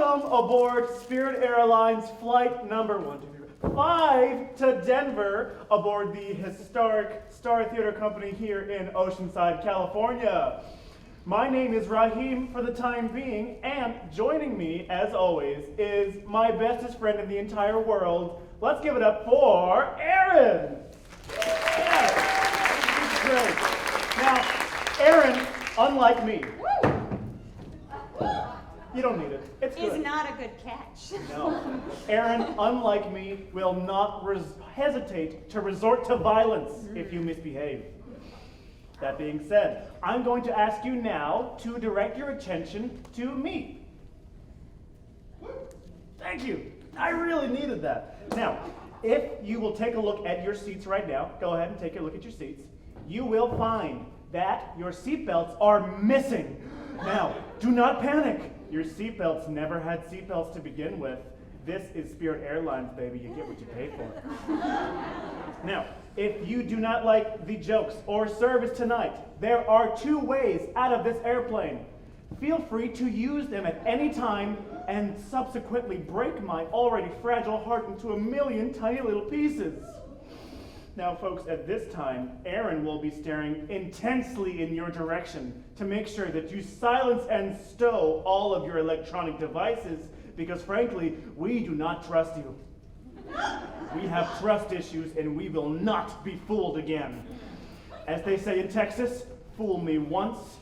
Welcome aboard Spirit Airlines flight number 5 to Denver aboard the historic Star Theater Company here in Oceanside, California. My name is Raheem for the time being, and joining me, as always, is my bestest friend in the entire world. Let's give it up for Aaron! Yes, great. Now, Aaron, unlike me, you don't need it. It's good. Is not a good catch. No. Aaron, unlike me, will not hesitate to resort to violence if you misbehave. That being said, I'm going to ask you now to direct your attention to me. Thank you. I really needed that. Now, if you will take a look at your seats right now, go ahead and take a look at your seats, you will find that your seatbelts are missing. Now, do not panic. Your seatbelts never had seatbelts to begin with. This is Spirit Airlines, baby. You get what you pay for. Now, if you do not like the jokes or service tonight, there are 2 ways out of this airplane. Feel free to use them at any time and subsequently break my already fragile heart into a million tiny little pieces. Now, folks, at this time, Aaron will be staring intensely in your direction to make sure that you silence and stow all of your electronic devices because, frankly, we do not trust you. We have trust issues and we will not be fooled again. As they say in Texas, fool me once,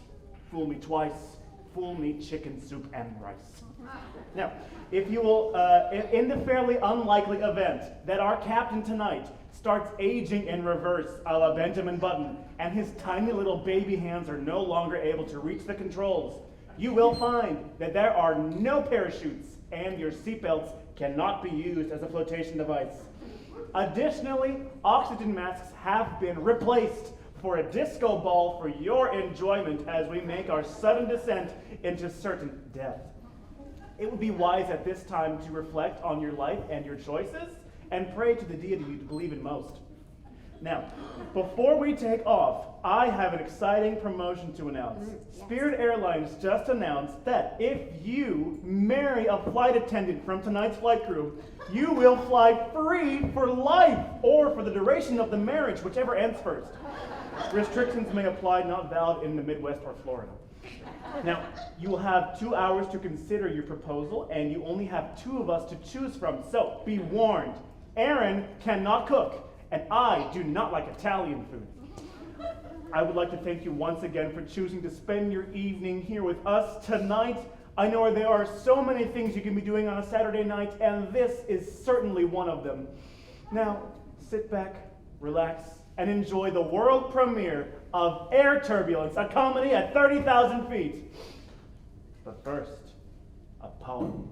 fool me twice, fool me chicken soup and rice. Now, if you will, in the fairly unlikely event that our captain tonight starts aging in reverse a la Benjamin Button, and his tiny little baby hands are no longer able to reach the controls, you will find that there are no parachutes and your seatbelts cannot be used as a flotation device. Additionally, oxygen masks have been replaced for a disco ball for your enjoyment as we make our sudden descent into certain death. It would be wise at this time to reflect on your life and your choices and pray to the deity you believe in most. Now, before we take off, I have an exciting promotion to announce. Yes. Spirit Airlines just announced that if you marry a flight attendant from tonight's flight crew, you will fly free for life or for the duration of the marriage, whichever ends first. Restrictions may apply, not valid in the Midwest or Florida. Now, you will have 2 hours to consider your proposal, and you only have 2 of us to choose from, so be warned. Aaron cannot cook, and I do not like Italian food. I would like to thank you once again for choosing to spend your evening here with us tonight. I know there are so many things you can be doing on a Saturday night, and this is certainly one of them. Now, sit back, relax, and enjoy the world premiere of Air Turbulence, a comedy at 30,000 feet. But first, a poem.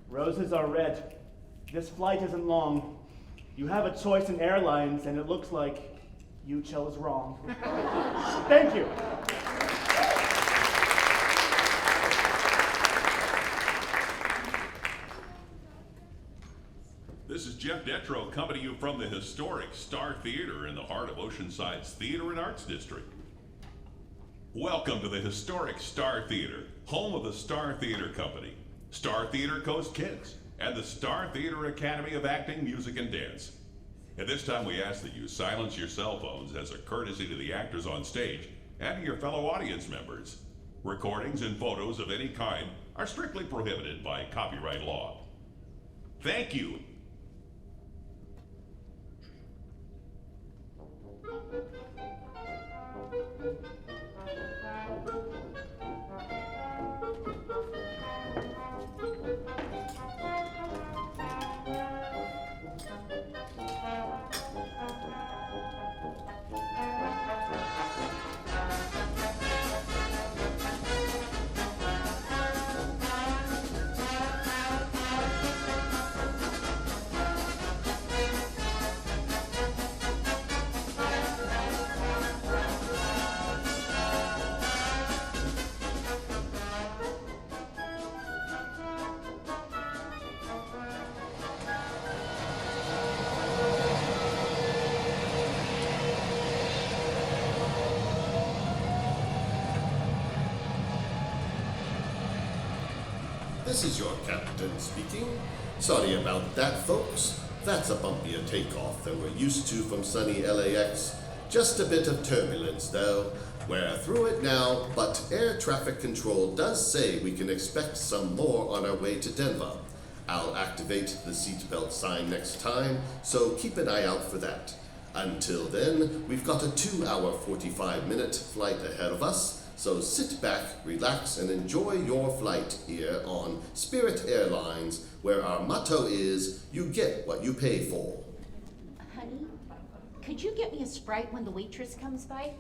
Roses are red. This flight isn't long. You have a choice in airlines, and it looks like you chose wrong. Thank you. This is Jeff Detro coming to you from the historic Star Theater in the heart of Oceanside's Theater and Arts District. Welcome to the historic Star Theater, home of the Star Theater Company, Star Theater Coast Kids, and the Star Theater Academy of Acting, Music, and Dance. At this time, we ask that you silence your cell phones as a courtesy to the actors on stage and to your fellow audience members. Recordings and photos of any kind are strictly prohibited by copyright law. Thank you. This is your captain speaking. Sorry about that, folks. That's a bumpier takeoff than we're used to from sunny LAX. Just a bit of turbulence, though. We're through it now, but air traffic control does say we can expect some more on our way to Denver. I'll activate the seatbelt sign next time, so keep an eye out for that. Until then, we've got a 2-hour 45-minute flight ahead of us, so sit back, relax, and enjoy your flight here on Spirit Airlines, where our motto is, you get what you pay for. Honey, could you get me a Sprite when the waitress comes by?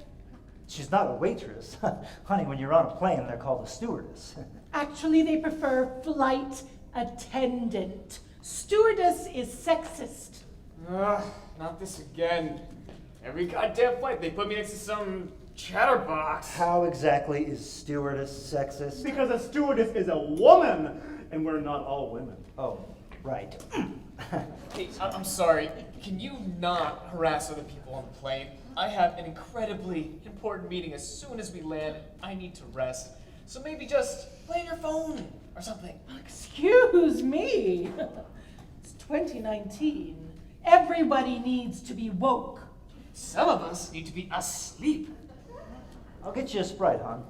She's not a waitress. Honey, when you're on a plane, they're called a stewardess. Actually, they prefer flight attendant. Stewardess is sexist. Not this again. Every goddamn flight, they put me next to some chatterbox. How exactly is stewardess sexist? Because a stewardess is a woman, and we're not all women. Oh, right. Hey, I'm sorry. Can you not harass other people on the plane? I have an incredibly important meeting as soon as we land. I need to rest. So maybe just play on your phone or something. Excuse me. It's 2019. Everybody needs to be woke. Some of us need to be asleep. I'll get you a Sprite, hon.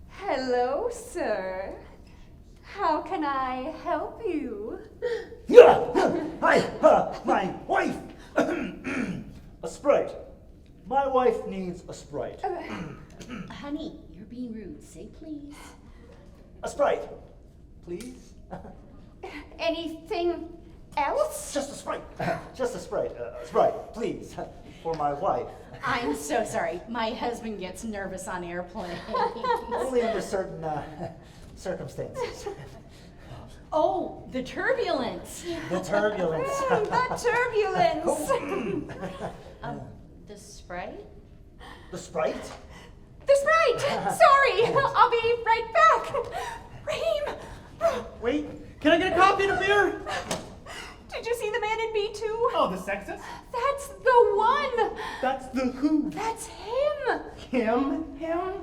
Hello, sir. How can I help you? Hi, my wife! A Sprite. My wife needs a Sprite. Honey, you're being rude. Say please. A Sprite, please. Anything else? Just a Sprite. Just a Sprite. Sprite, please. For my wife. I'm so sorry. My husband gets nervous on airplanes. Only under certain circumstances. Oh, the turbulence. The turbulence. The turbulence. The Sprite? The Sprite? The Sprite. Sorry. I'll be right back. Raheem. Wait, can I get a coffee and a beer? Did you see the man in B2? Oh, the sexist? That's the one. That's the who. That's him. Him?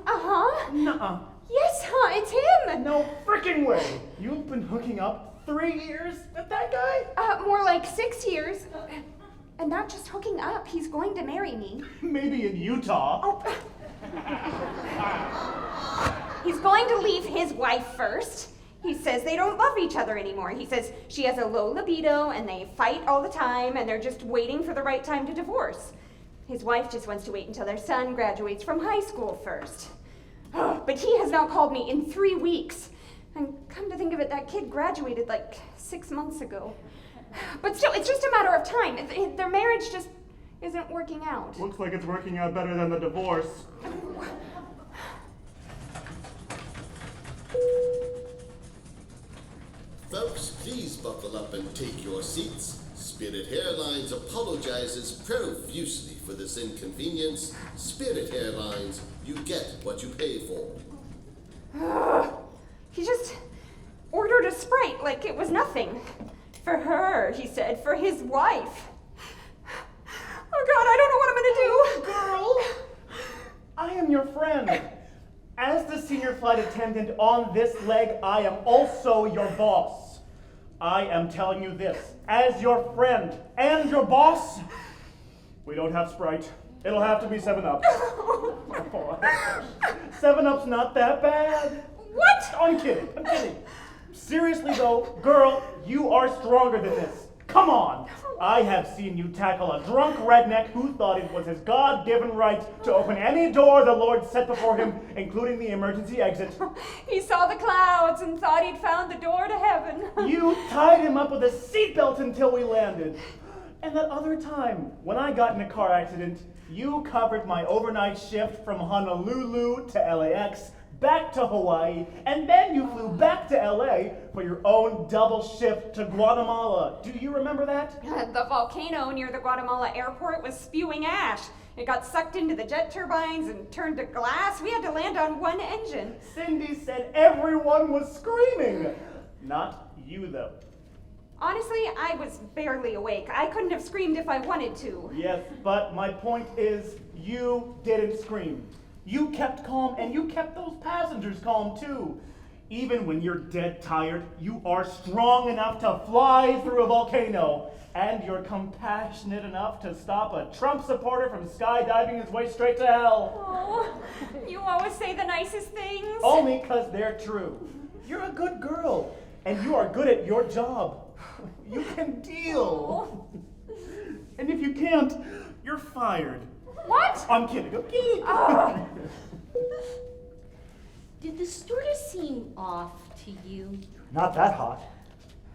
Uh-huh. Nuh-uh. Yes, huh? It's him. No freaking way. You've been hooking up 3 years with that guy? More like 6 years. And not just hooking up. He's going to marry me. Maybe in Utah. Oh. He's going to leave his wife first. He says they don't love each other anymore. He says she has a low libido and they fight all the time and they're just waiting for the right time to divorce. His wife just wants to wait until their son graduates from high school first. But he has not called me in 3 weeks. And come to think of it, that kid graduated like 6 months ago. But still, it's just a matter of time. Their marriage just isn't working out. Looks like it's working out better than the divorce. Folks, please buckle up and take your seats. Spirit Airlines apologizes profusely for this inconvenience. Spirit Airlines, you get what you pay for. He just ordered a Sprite like it was nothing. For her, he said, for his wife. Oh God, I don't know what I'm gonna do. Girl, I am your friend. As the senior flight attendant on this leg, I am also your boss. I am telling you this, as your friend and your boss, we don't have Sprite. It'll have to be 7-Up. 7-Up's not that bad. What? Oh, I'm kidding. Seriously though, girl, you are stronger than this. Come on. I have seen you tackle a drunk redneck who thought it was his God-given right to open any door the Lord set before him, including the emergency exit. He saw the clouds and thought he'd found the door to heaven. You tied him up with a seatbelt until we landed. And that other time, when I got in a car accident, you covered my overnight shift from Honolulu to LAX, back to Hawaii, and then you flew back to LA for your own double shift to Guatemala. Do you remember that? The volcano near the Guatemala airport was spewing ash. It got sucked into the jet turbines and turned to glass. We had to land on one engine. Cindy said everyone was screaming. Not you, though. Honestly, I was barely awake. I couldn't have screamed if I wanted to. Yes, but my point is, you didn't scream. You kept calm, and you kept those passengers calm too. Even when you're dead tired, you are strong enough to fly through a volcano. And you're compassionate enough to stop a Trump supporter from skydiving his way straight to hell. Oh, you always say the nicest things. Only because they're true. You're a good girl, and you are good at your job. You can deal. And if you can't, you're fired. What? I'm kidding, I'm kidding. Did the stewardess seem off to you? Not that hot.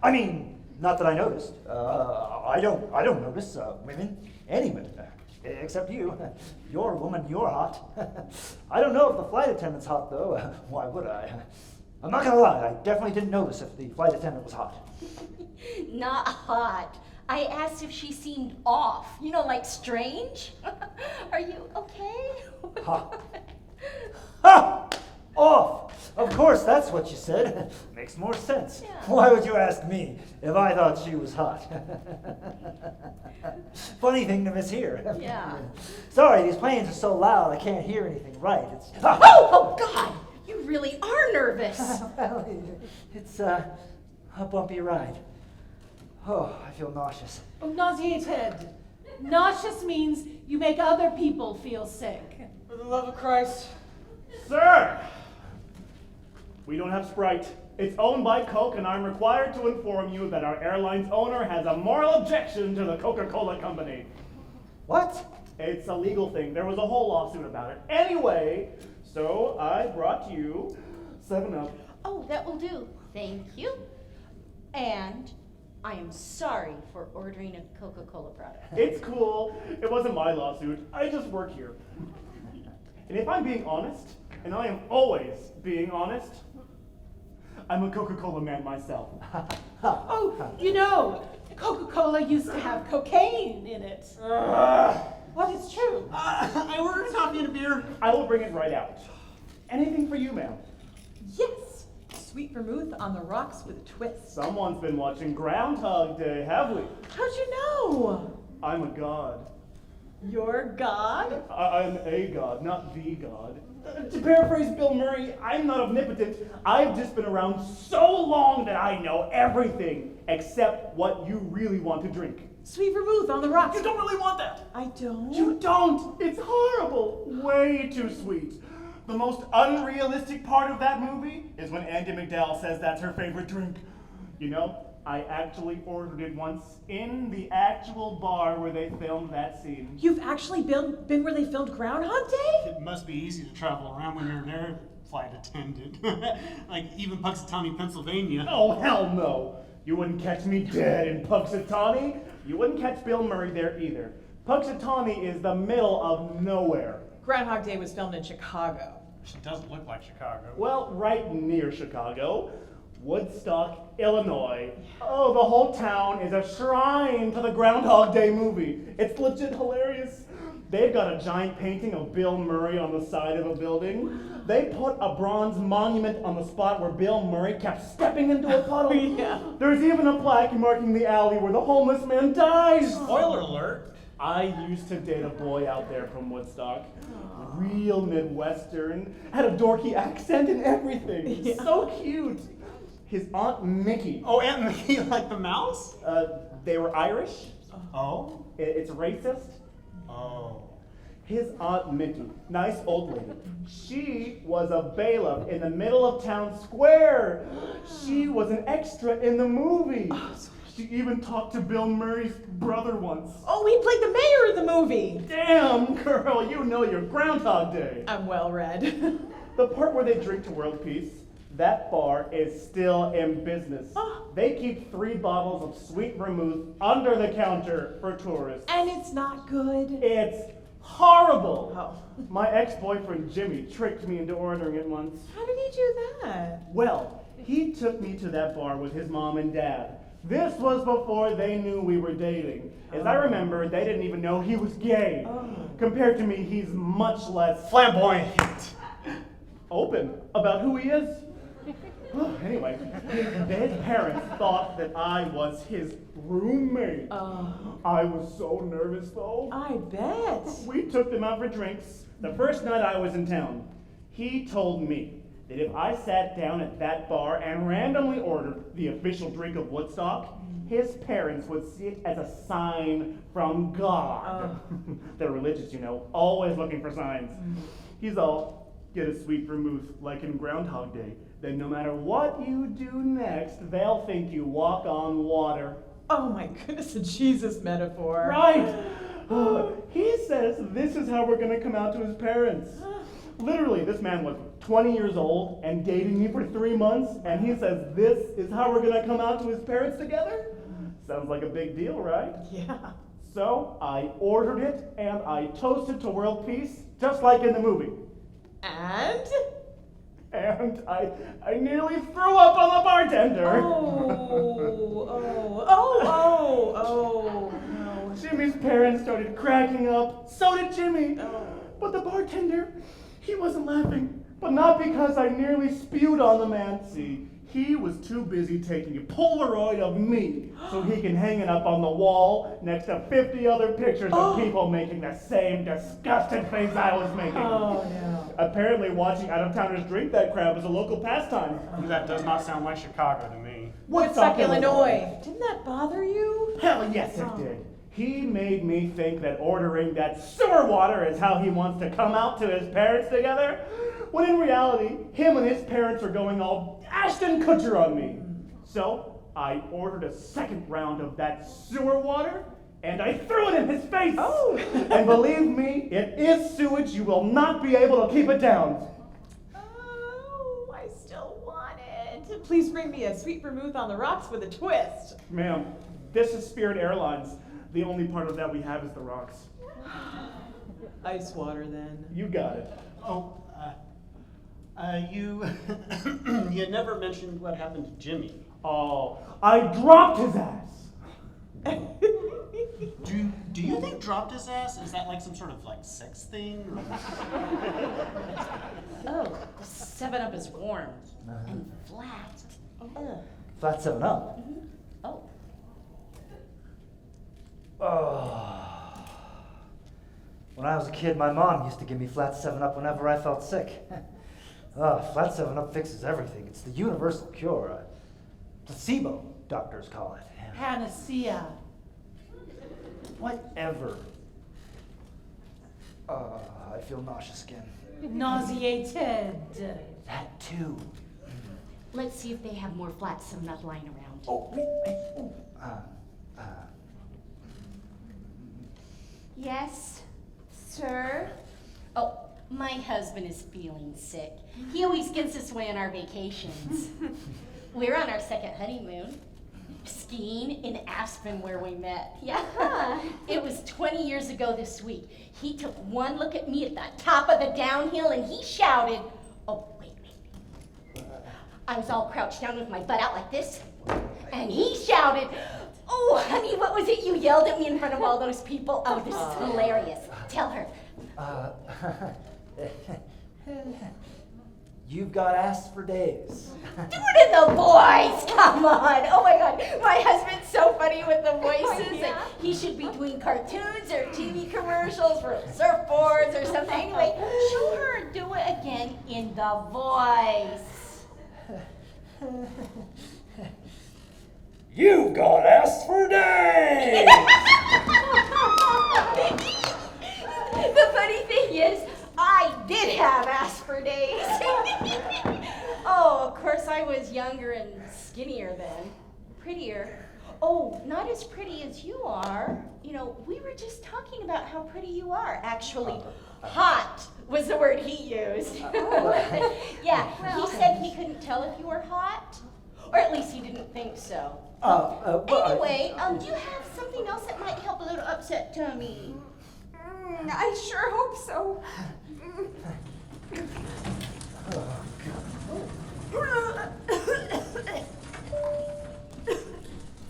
I mean, not that I noticed. I don't notice women, any women, except you. You're a woman, you're hot. I don't know if the flight attendant's hot though. Why would I? I'm not gonna lie, I definitely didn't notice if the flight attendant was hot. Not hot. I asked if she seemed off. You know, like strange. Are you okay? Ha! Ha! Off! Of course, that's what you said. Makes more sense. Yeah. Why would you ask me if I thought she was hot? Funny thing to mishear. Yeah. Sorry, these planes are so loud I can't hear anything right. It's Oh, God! You really are nervous. well, it's a bumpy ride. Oh, I feel nauseous. Oh, nauseated. Nauseous means you make other people feel sick. For the love of Christ. Sir! We don't have Sprite. It's owned by Coke, and I'm required to inform you that our airline's owner has a moral objection to the Coca-Cola company. What? It's a legal thing. There was a whole lawsuit about it. Anyway, so I brought you 7-Up. Oh, that will do. Thank you. And I am sorry for ordering a Coca-Cola product. It's cool. It wasn't my lawsuit. I just work here. And if I'm being honest, and I am always being honest, I'm a Coca-Cola man myself. Oh, you know, Coca-Cola used to have cocaine in it. What is true? I ordered a coffee and a beer. I will bring it right out. Anything for you, ma'am? Yes. Sweet vermouth on the rocks with a twist. Someone's been watching Groundhog Day, have we? How'd you know? I'm a god. You're God? I'm a god, not the god. To paraphrase Bill Murray, I'm not omnipotent. I've just been around so long that I know everything except what you really want to drink. Sweet vermouth on the rocks. You don't really want that. I don't. You don't. It's horrible. Way too sweet. The most unrealistic part of that movie is when Andie MacDowell says that's her favorite drink. You know, I actually ordered it once in the actual bar where they filmed that scene. You've actually been where they filmed Groundhog Day? It must be easy to travel around when you're an air flight attendant. Like even Punxsutawney, Pennsylvania. Oh, hell no. You wouldn't catch me dead in Punxsutawney. You wouldn't catch Bill Murray there either. Punxsutawney is the middle of nowhere. Groundhog Day was filmed in Chicago. It doesn't look like Chicago. Well, right near Chicago. Woodstock, Illinois. Oh, the whole town is a shrine to the Groundhog Day movie. It's legit hilarious. They've got a giant painting of Bill Murray on the side of a building. They put a bronze monument on the spot where Bill Murray kept stepping into a puddle. Yeah. There's even a plaque marking the alley where the homeless man dies. Spoiler alert. I used to date a boy out there from Woodstock. Real Midwestern, had a dorky accent and everything. Yeah. So cute. His Aunt Mickey. Oh, Aunt Mickey, like the mouse? They were Irish. Oh. It's racist. Oh. His Aunt Mickey, nice old lady. She was a bailiff in the middle of town square. She was an extra in the movie. She even talked to Bill Murray's brother once. Oh, he played the mayor in the movie. Damn, girl, you know your Groundhog Day. I'm well read. The part where they drink to world peace, that bar is still in business. They keep 3 bottles of sweet vermouth under the counter for tourists. And it's not good. It's horrible. Oh. My ex-boyfriend Jimmy tricked me into ordering it once. How did he do that? Well, he took me to that bar with his mom and dad. This was before they knew we were dating. As I remember, they didn't even know he was gay. Compared to me, he's much less Flamboyant. open about who he is. Anyway, his parents thought that I was his roommate. I was so nervous though. I bet. We took them out for drinks. The first night I was in town, he told me that if I sat down at that bar and randomly ordered the official drink of Woodstock, his parents would see it as a sign from God. They're religious, you know, always looking for signs. He's all, get a sweet vermouth like in Groundhog Day. Then no matter what you do next, they'll think you walk on water. Oh my goodness, a Jesus metaphor. Right! He says this is how we're gonna come out to his parents. Literally, this man was 20 years old and dating me for 3 months, and he says this is how we're gonna come out to his parents together? Sounds like a big deal, right? Yeah. So I ordered it and I toasted to world peace, just like in the movie. And? And I nearly threw up on the bartender. Oh, no. Jimmy's parents started cracking up. So did Jimmy. But the bartender, he wasn't laughing. But not because I nearly spewed on the man. See, he was too busy taking a Polaroid of me so he can hang it up on the wall next to 50 other pictures of people making the same disgusted face I was making. Oh, no. Apparently watching out-of-towners drink that crap is a local pastime. That does not sound like Chicago to me. Woodstock, Illinois. Didn't that bother you? Hell yes it did. He made me think that ordering that sewer water is how he wants to come out to his parents together, when in reality, him and his parents are going all Ashton Kutcher on me. So I ordered a second round of that sewer water, and I threw it in his face. And believe me, it is sewage. You will not be able to keep it down. Oh, I still want it. Please bring me a sweet vermouth on the rocks with a twist. Ma'am, this is Spirit Airlines. The only part of that we have is the rocks. Ice water, then. You got it. Oh, you you never mentioned what happened to Jimmy. Oh, I dropped his ass. Do you think dropped his ass? Is that like some sort of like sex thing? Oh, the 7-Up is warm and flat. Flat 7 Up. Oh. Oh. When I was a kid, my mom used to give me flat 7 Up whenever I felt sick. Flat 7 Up fixes everything. It's the universal cure. Placebo, doctors call it. Panacea. Whatever. I feel nauseous again. Nauseated. That too. Let's see if they have more flat 7-Up lying around. Yes, sir. Oh, my husband is feeling sick. He always gets us away on our vacations. We're on our second honeymoon, skiing in Aspen where we met. Yeah, it was 20 years ago this week. He took one look at me at the top of the downhill and he shouted, oh, wait. I was all crouched down with my butt out like this, and he shouted, oh, honey, what was it you yelled at me in front of all those people? Oh, this is hilarious. Tell her. You've got ass for days. Do it in the voice! Come on! Oh my god, my husband's so funny with the voices. Like, he should be doing cartoons or TV commercials for surfboards or something. Anyway, show her do it again in the voice. You've got ass for days! The funny thing is, I did have ass for days. Oh, of course I was younger and skinnier then. Prettier. Oh, not as pretty as you are. You know, we were just talking about how pretty you are. Actually, hot was the word he used. Yeah, he said he couldn't tell if you were hot. Or at least he didn't think so. Anyway, do you have something else that might help a little upset tummy? I sure hope so.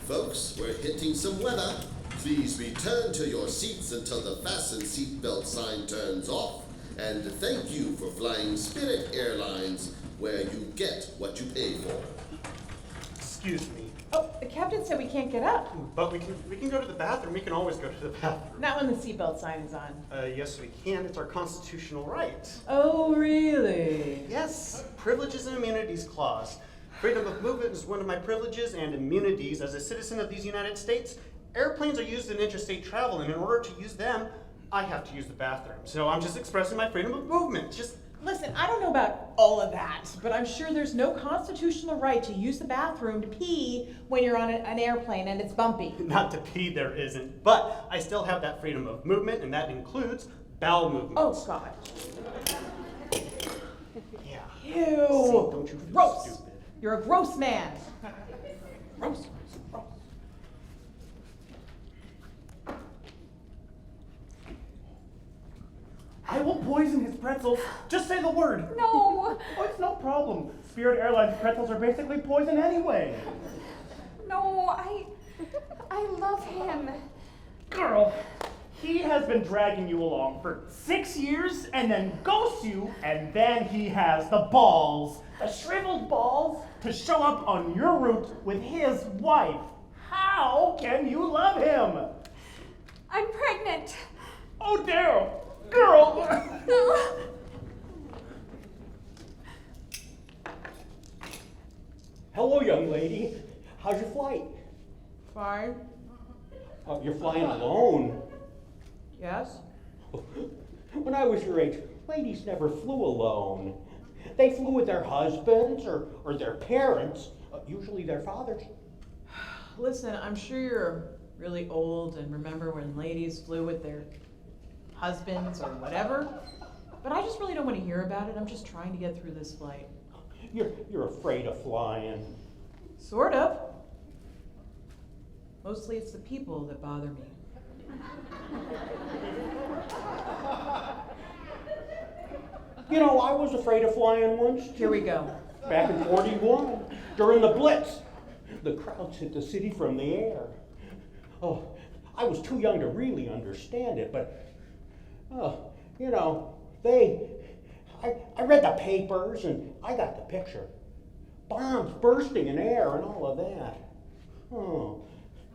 Folks, we're hitting some weather. Please return to your seats until the fasten seatbelt sign turns off. And thank you for flying Spirit Airlines, where you get what you pay for. Excuse me. Oh, the captain said we can't get up. But we can go to the bathroom. We can always go to the bathroom. Not when the seatbelt sign is on. Yes, we can. It's our constitutional right. Oh, really? Yes, privileges and immunities clause. Freedom of movement is one of my privileges and immunities as a citizen of these United States. Airplanes are used in interstate travel, and in order to use them, I have to use the bathroom. So I'm just expressing my freedom of movement. Just Listen, I don't know about all of that, but I'm sure there's no constitutional right to use the bathroom to pee when you're on an airplane and it's bumpy. not to pee, there isn't. But I still have that freedom of movement, and that includes bowel movement. Oh, God. Yeah. Ew. See, don't you feel Gross. stupid? You're a gross man. Gross. Gross. I will poison his pretzels. Just say the word. No, Oh, it's no problem. Spirit Airlines pretzels are basically poison anyway. no, I love him. Girl, he has been dragging you along for 6 years and then ghosts you, and then he has the balls, the shriveled balls, to show up on your route with his wife. How can you love him? I'm pregnant. Oh, Daryl, girl. Hello, young lady. How's your flight? Fine. Oh, you're flying alone. Yes? When I was your age, ladies never flew alone. They flew with their husbands or their parents, usually their fathers. Listen, I'm sure you're really old and remember when ladies flew with their husbands or whatever, but I just really don't want to hear about it. I'm just trying to get through this flight. You're afraid of flying. Sort of. Mostly it's the people that bother me. You know, I was afraid of flying once. Here we go. Back in 41, during the Blitz. The crowds hit the city from the air. Oh, I was too young to really understand it, but, you know, I read the papers and I got the picture. Bombs bursting in air and all of that. Oh,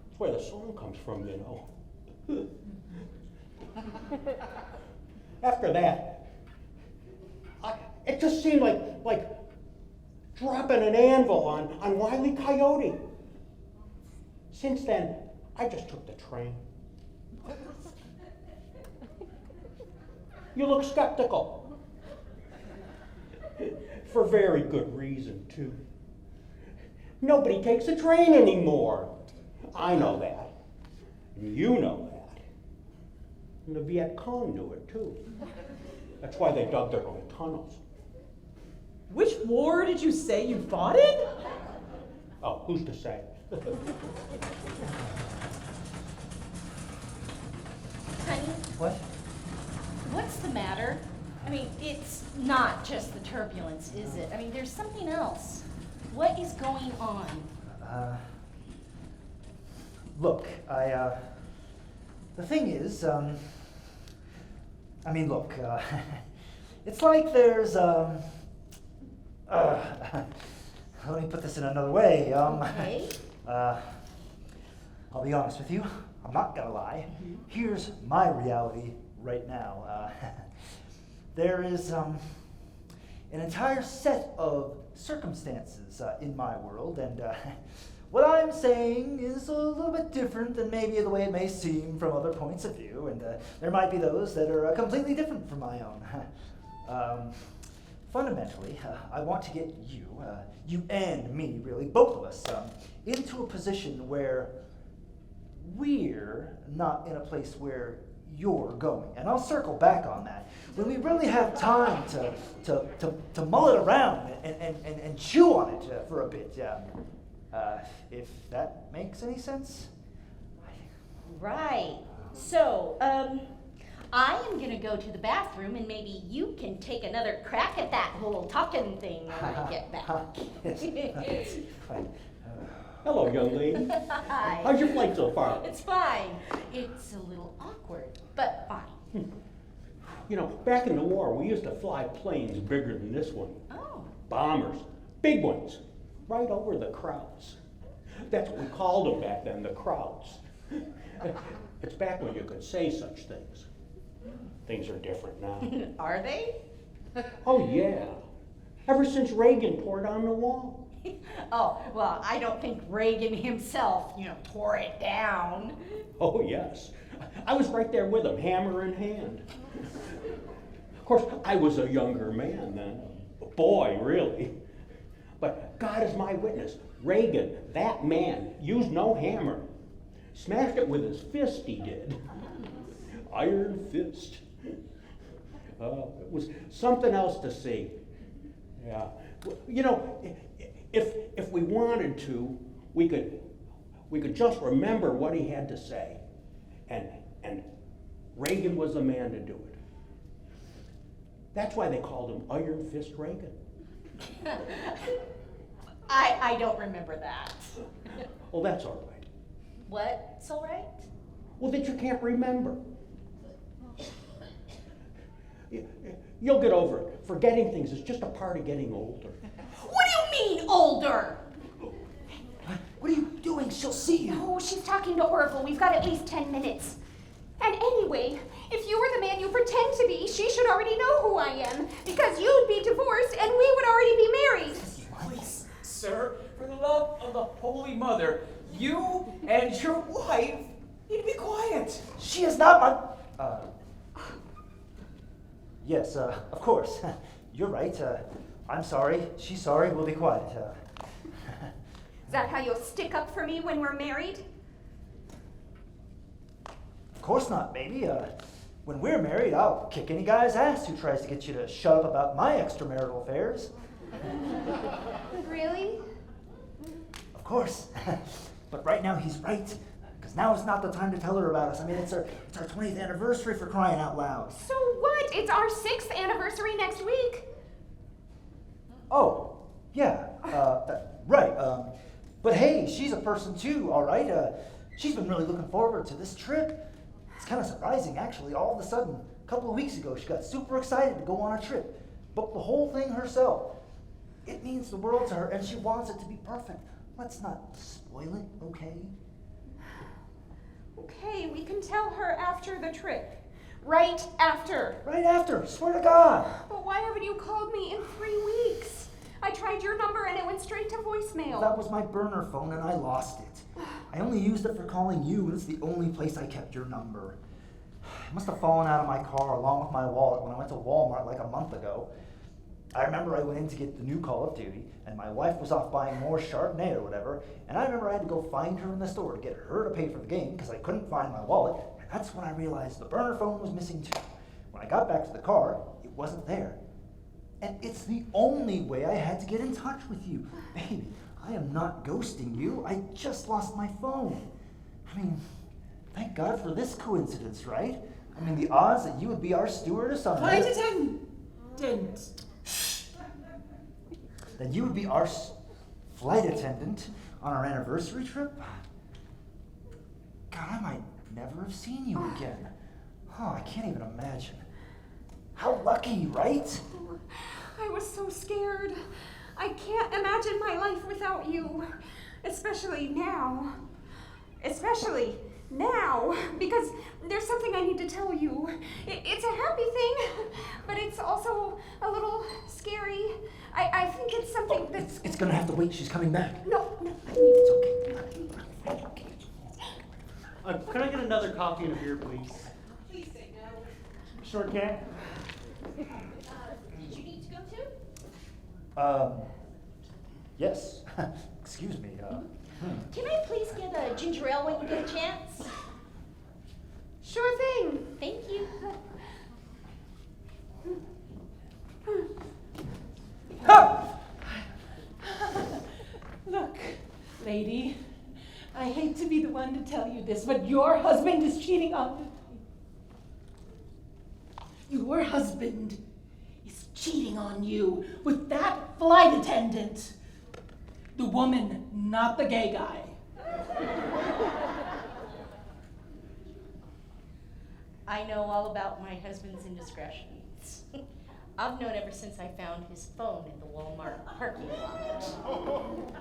that's where the song comes from, you know. After that, it just seemed like dropping an anvil on Wile E. Coyote. Since then, I just took the train. You look skeptical. For very good reason, too. Nobody takes a train anymore. I know that. And you know that. And the Viet Cong knew it, too. That's why they dug their own tunnels. Which war did you say you fought in? Oh, who's to say? Honey, What? what's the matter? I mean, it's not just the turbulence, is it? I mean, there's something else. What is going on? Look, the thing is, I mean, look, it's like there's, let me put this in another way, Okay. I'll be honest with you, I'm not gonna lie. Here's my reality right now. There is, an entire set of circumstances in my world, and what I'm saying is a little bit different than maybe the way it may seem from other points of view, and there might be those that are completely different from my own. Fundamentally, I want to get you and me, really, both of us, into a position where we're not in a place where you're going. And I'll circle back on that. When we really have time to mull it around and chew on it for a bit. If that makes any sense? Right. So, I am gonna go to the bathroom and maybe you can take another crack at that whole talking thing when I get back. Yes. Fine. Hello, young lady. Hi. How's your flight so far? It's fine. It's a little awkward, but fine. You know, back in the war, we used to fly planes bigger than this one. Oh. Bombers, big ones, right over the crowds. That's what we called them back then, the Krauts. It's back when you could say such things. Things are different now. Are they? Oh, yeah. Ever since Reagan tore down the wall. Oh, well, I don't think Reagan himself, tore it down. Oh, yes. I was right there with him, hammer in hand. Of course, I was a younger man then. A boy, really. But God is my witness. Reagan, that man, used no hammer. Smashed it with his fist, he did. Iron fist. It was something else to see. Yeah. If we wanted to, we could just remember what he had to say. And Reagan was the man to do it. That's why they called him Iron Fist Reagan. I don't remember that. Well, that's all right. What's all right? Well, that you can't remember. You'll get over it. Forgetting things is just a part of getting older. What do you mean, older? What are you doing? She'll see you. No, she's talking to Oracle. We've got at least 10 minutes. And anyway, if you were the man you pretend to be, she should already know who I am, because you'd be divorced and we would already be married. Please, sir, for the love of the Holy Mother, you and your wife need to be quiet. She is not my... Yes, of course. You're right. I'm sorry. She's sorry. We'll be quiet. Is that how you'll stick up for me when we're married? Of course not, baby. When we're married, I'll kick any guy's ass who tries to get you to shut up about my extramarital affairs. Really? Of course. But right now he's right. Because now is not the time to tell her about us. I mean, it's our 20th anniversary, for crying out loud. So what? It's our 6th anniversary next week. Oh, yeah. Right. But hey, she's a person too, all right? She's been really looking forward to this trip. It's kind of surprising, actually. All of a sudden, a couple of weeks ago, she got super excited to go on a trip. Booked the whole thing herself. It means the world to her, and she wants it to be perfect. Let's not spoil it, okay? Okay, we can tell her after the trip. Right after. Right after, swear to God. But why haven't you called me in 3 weeks? I tried your number and it went straight to voicemail. That was my burner phone and I lost it. I only used it for calling you, and it's the only place I kept your number. It must have fallen out of my car along with my wallet when I went to Walmart like a month ago. I remember I went in to get the new Call of Duty, and my wife was off buying more Chardonnay or whatever, and I remember I had to go find her in the store to get her to pay for the game because I couldn't find my wallet, and that's when I realized the burner phone was missing too. When I got back to the car, it wasn't there. And it's the only way I had to get in touch with you. Baby, I am not ghosting you. I just lost my phone. I mean, thank God for this coincidence, right? I mean, the odds that you would be our stewardess on Flight that... attendant. That you would be our flight attendant on our anniversary trip? God, I might never have seen you again. Oh, I can't even imagine. How lucky, right? I was so scared. I can't imagine my life without you. Especially now. Especially now. Because there's something I need to tell you. It's a happy thing, but it's also a little scary. I think it's something that's... It's gonna have to wait. She's coming back. No. It's okay. Can I get another coffee and a beer, please? Please say no. Sure can. Did you need to go too? Yes. Excuse me. Can I please get a ginger ale when you get a chance? Sure thing. Thank you. Look, lady, I hate to be the one to tell you this, but your husband is cheating on you. Your husband is cheating on you with that flight attendant. The woman, not the gay guy. I know all about my husband's indiscretions. I've known ever since I found his phone in the Walmart parking lot.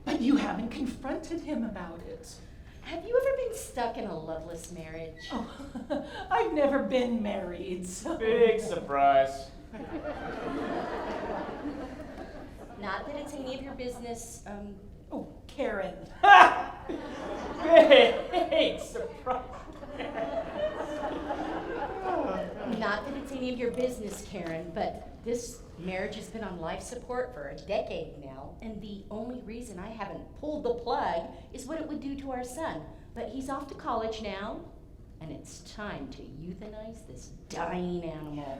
But you haven't confronted him about it. Have you ever been stuck in a loveless marriage? Oh, I've never been married, so. Big surprise. Not that it's any of your business, Oh, Karen. Big surprise. Not that it's any of your business, Karen, but this marriage has been on life support for a decade now, and the only reason I haven't pulled the plug is what it would do to our son. But he's off to college now, and it's time to euthanize this dying animal.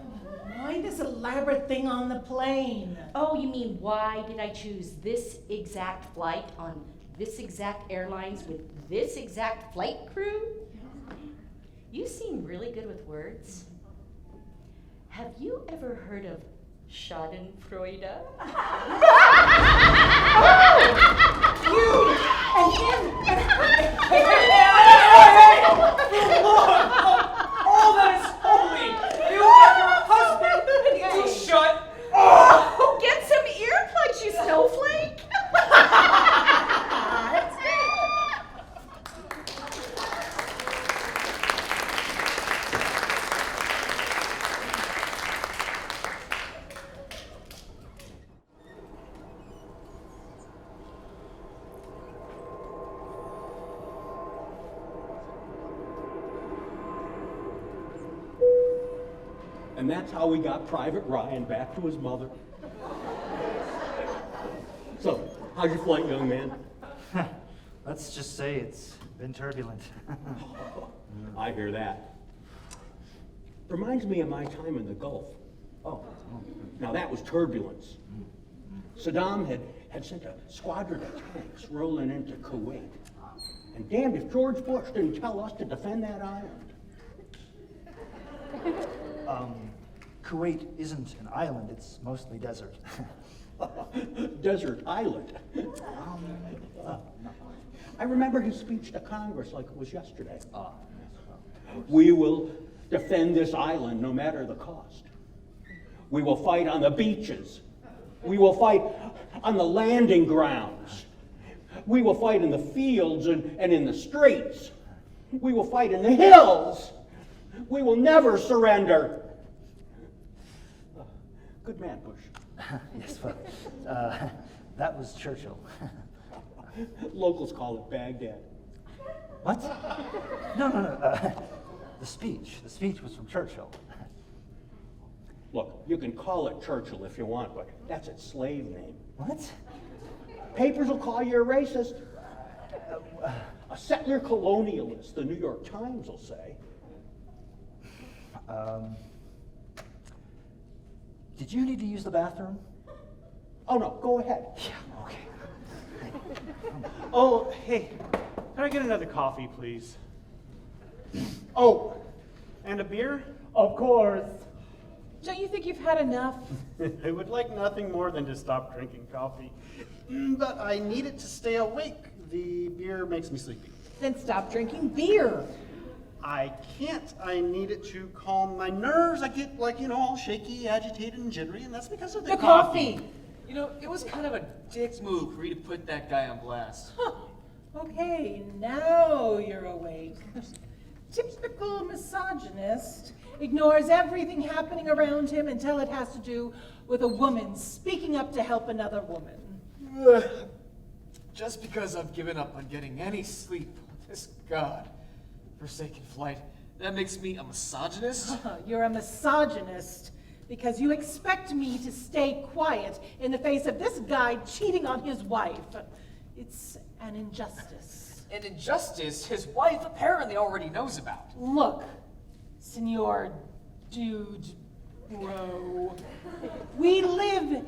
Why this elaborate thing on the plane? Oh, you mean why did I choose this exact flight on this exact airlines with this exact flight crew? You seem really good with words. Have you ever heard of Schadenfreude? You and him and All that is holy! You are your husband! You shut up! Oh, get some earplugs, you snowflake! That's great. And that's how we got Private Ryan back to his mother. So, how's your flight, young man? Let's just say it's been turbulent. I hear that. Reminds me of my time in the Gulf. Oh. Now that was turbulence. Saddam had sent a squadron of tanks rolling into Kuwait. And damned if George Bush didn't tell us to defend that island. Kuwait isn't an island, it's mostly desert. Desert island. I remember his speech to Congress like it was yesterday. We will defend this island no matter the cost. We will fight on the beaches. We will fight on the landing grounds. We will fight in the fields and in the streets. We will fight in the hills. We will never surrender. Good man, Bush. Yes, well, that was Churchill. Locals call it Baghdad. What? No. The speech was from Churchill. Look, you can call it Churchill if you want, but that's its slave name. What? Papers will call you a racist. A settler colonialist, the New York Times will say. Did you need to use the bathroom? Oh, no, go ahead. Yeah, okay. Oh, hey, can I get another coffee, please? Oh, And a beer? Of course. Don't you think you've had enough? I would like nothing more than to stop drinking coffee. But I need it to stay awake. The beer makes me sleepy. Then stop drinking beer. I can't. I need it to calm my nerves. I get all shaky, agitated, and jittery, and that's because of the coffee. You know, it was kind of a dick move for you to put that guy on blast. Huh. Okay, now you're awake. Typical misogynist ignores everything happening around him until it has to do with a woman speaking up to help another woman. Just because I've given up on getting any sleep on this God-forsaken flight, that makes me a misogynist? You're a misogynist because you expect me to stay quiet in the face of this guy cheating on his wife. It's an injustice. An injustice his wife apparently already knows about. Look, Senor Dude Bro, we live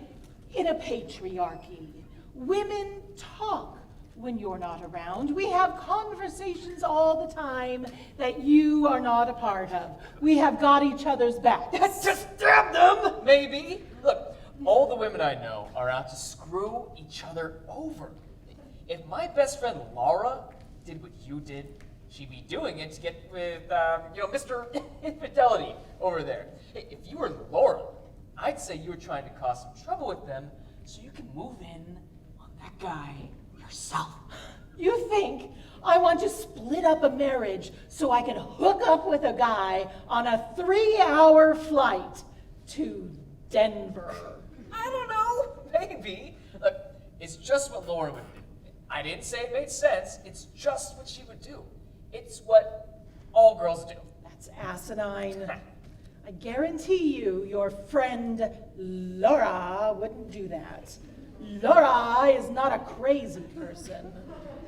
in a patriarchy. Women talk when you're not around. We have conversations all the time that you are not a part of. We have got each other's backs. Just stab them, maybe. Look, all the women I know are out to screw each other over. If my best friend Laura did what you did, she'd be doing it to get with, Mr. Infidelity over there. If you were Laura, I'd say you were trying to cause some trouble with them so you can move in on that guy yourself. You think I want to split up a marriage so I can hook up with a guy on a 3-hour flight to Denver? I don't know. Maybe. Look, it's just what Laura would do. I didn't say it made sense. It's just what she would do. It's what all girls do. That's asinine. I guarantee you your friend Laura wouldn't do that. Laura is not a crazy person.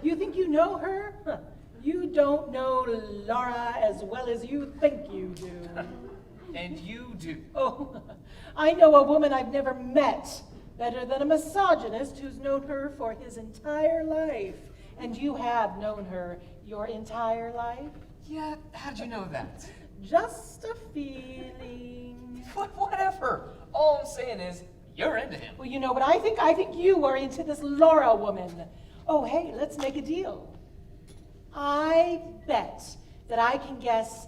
You think you know her? Huh. You don't know Laura as well as you think you do. And you do. Oh, I know a woman I've never met better than a misogynist who's known her for his entire life. And you have known her your entire life? Yeah, how'd you know that? Just a feeling. Whatever. All I'm saying is, you're into him. Well, you know what I think? I think you are into this Laura woman. Oh, hey, let's make a deal. I bet that I can guess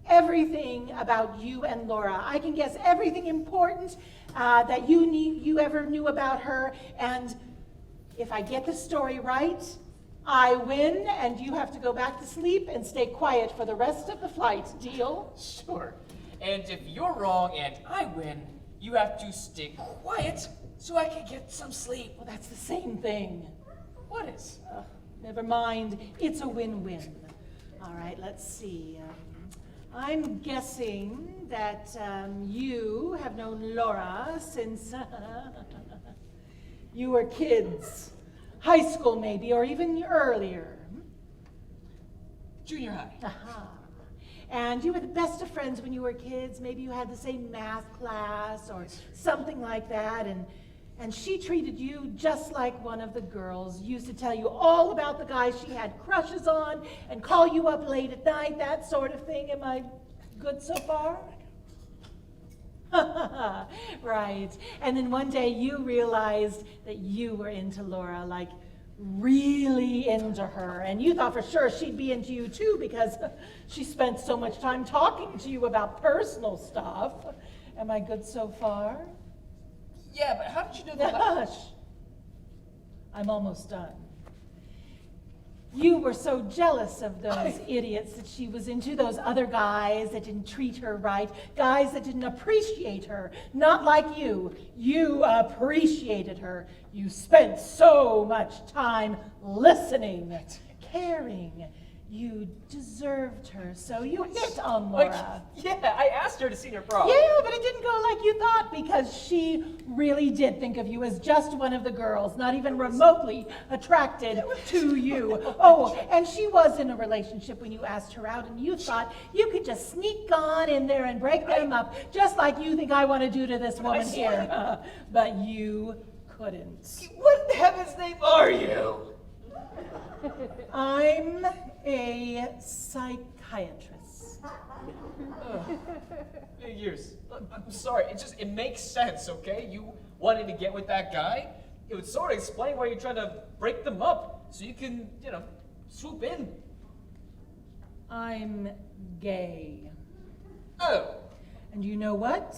everything about you and Laura. I can guess everything important that you ever knew about her. And if I get the story right, I win, and you have to go back to sleep and stay quiet for the rest of the flight. Deal? Sure. And if you're wrong and I win, you have to stay quiet so I can get some sleep. Well, that's the same thing. What is? Never mind. It's a win-win. All right, let's see. I'm guessing that you have known Laura since you were kids. High school, maybe, or even earlier. Junior high. Aha. And you were the best of friends when you were kids. Maybe you had the same math class or something like that. And she treated you just like one of the girls. Used to tell you all about the guys she had crushes on and call you up late at night, that sort of thing. Am I good so far? Right. And then one day you realized that you were into Laura, like really into her. And you thought for sure she'd be into you too because she spent so much time talking to you about personal stuff. Am I good so far? Yeah, but how did you know that? Hush. I'm almost done. You were so jealous of those idiots that she was into, those other guys that didn't treat her right, guys that didn't appreciate her, not like you. You appreciated her. You spent so much time listening, caring. You deserved her, so you hit on Laura. Yeah, I asked her to senior prom. Yeah, but it didn't go like you thought because she really did think of you as just one of the girls, not even remotely attracted to you. Oh, and she was in a relationship when you asked her out, and you thought you could just sneak on in there and break them up, just like you think I want to do to this woman here. But you couldn't. What in heaven's name are you? I'm a psychiatrist. Years. I'm sorry, it makes sense, okay? You wanting to get with that guy, it would sort of explain why you're trying to break them up, so you can, swoop in. I'm gay. Oh. And you know what?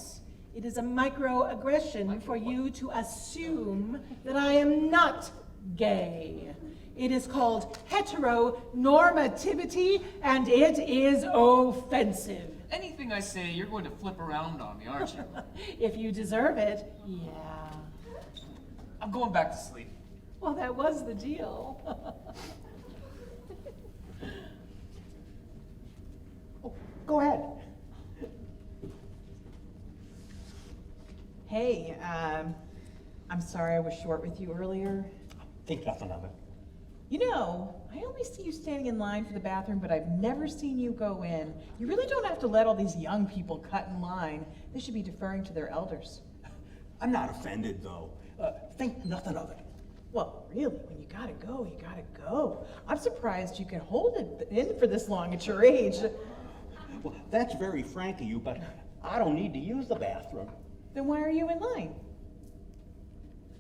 It is a microaggression for you to assume that I am not gay. It is called heteronormativity, and it is offensive. Anything I say, you're going to flip around on me, aren't you? If you deserve it, yeah. I'm going back to sleep. Well, that was the deal. Oh, go ahead. Hey, I'm sorry I was short with you earlier. Think nothing of it. You know, I always see you standing in line for the bathroom, but I've never seen you go in. You really don't have to let all these young people cut in line. They should be deferring to their elders. I'm not offended, though. Think nothing of it. Well, really, when you gotta go, you gotta go. I'm surprised you can hold it in for this long at your age. Well, that's very frank of you, but I don't need to use the bathroom. Then why are you in line?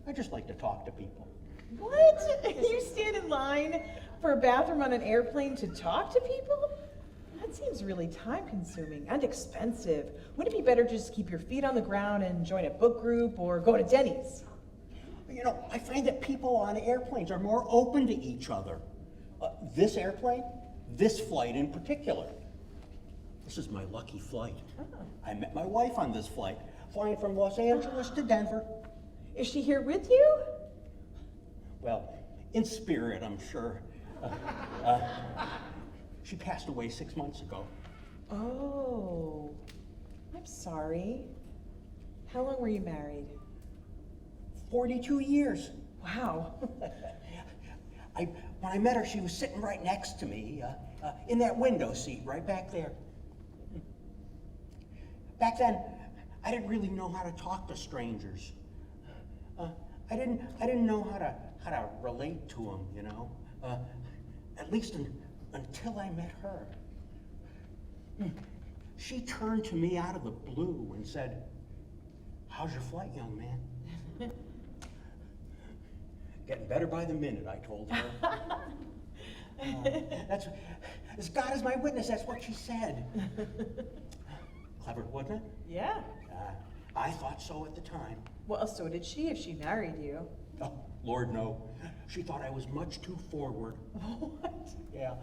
I just like to talk to people. What? You stand in line for a bathroom on an airplane to talk to people? That seems really time-consuming and expensive. Wouldn't it be better to just keep your feet on the ground and join a book group or go to Denny's? You know, I find that people on airplanes are more open to each other. This airplane, this flight in particular. This is my lucky flight. I met my wife on this flight, flying from Los Angeles to Denver. Is she here with you? Well, in spirit, I'm sure. She passed away 6 months ago. Oh, I'm sorry. How long were you married? 42 years. Wow. When I met her, she was sitting right next to me, in that window seat right back there. Back then, I didn't really know how to talk to strangers. I didn't know how to relate to them, you know. At least until I met her. She turned to me out of the blue and said, "How's your flight, young man?" Getting better by the minute, I told her. That's, as God is my witness, that's what she said. Clever, wasn't it? Yeah. I thought so at the time. Well, so did she if she married you. Oh, Lord, no. She thought I was much too forward. What? Yeah.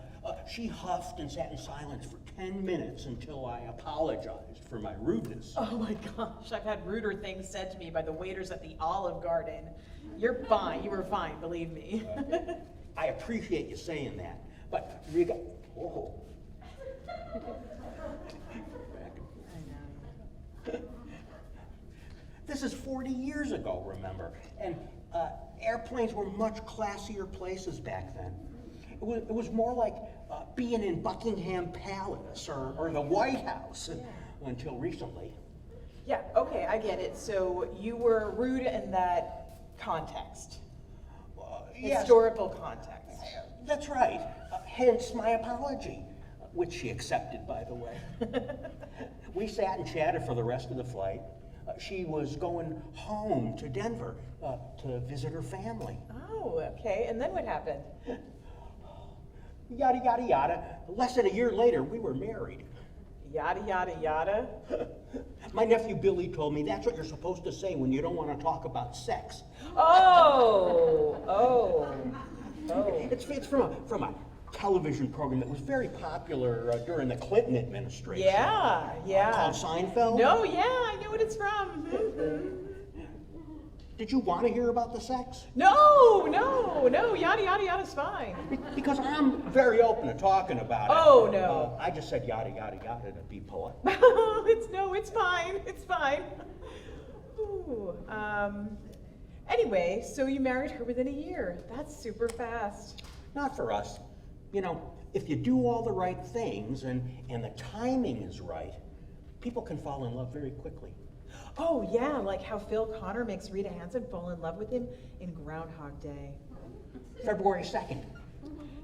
She huffed and sat in silence for 10 minutes until I apologized for my rudeness. Oh my gosh, I've had ruder things said to me by the waiters at the Olive Garden. You're fine, you were fine, believe me. I appreciate you saying that, but oh. This is 40 years ago, remember? And airplanes were much classier places back then. It was more like being in Buckingham Palace or the White House until recently. Yeah, okay, I get it. So you were rude in that context. Yes. Historical context. That's right. Hence my apology, which she accepted, by the way. We sat and chatted for the rest of the flight. She was going home to Denver to visit her family. Oh, okay. And then what happened? Yada, yada, yada. Less than a year later, we were married. Yada, yada, yada? My nephew Billy told me that's what you're supposed to say when you don't want to talk about sex. Oh. It's from a television program that was very popular during the Clinton administration. Yeah. Called Seinfeld? No, yeah, I know what it's from. Did you want to hear about the sex? No, yada, yada, yada's fine. Because I'm very open to talking about it. Oh, no. I just said yada, yada, yada to be polite. It's fine. Ooh, anyway, so you married her within a year. That's super fast. Not for us. You know, if you do all the right things and the timing is right, people can fall in love very quickly. Oh, yeah, like how Phil Connor makes Rita Hansen fall in love with him in Groundhog Day. February 2nd.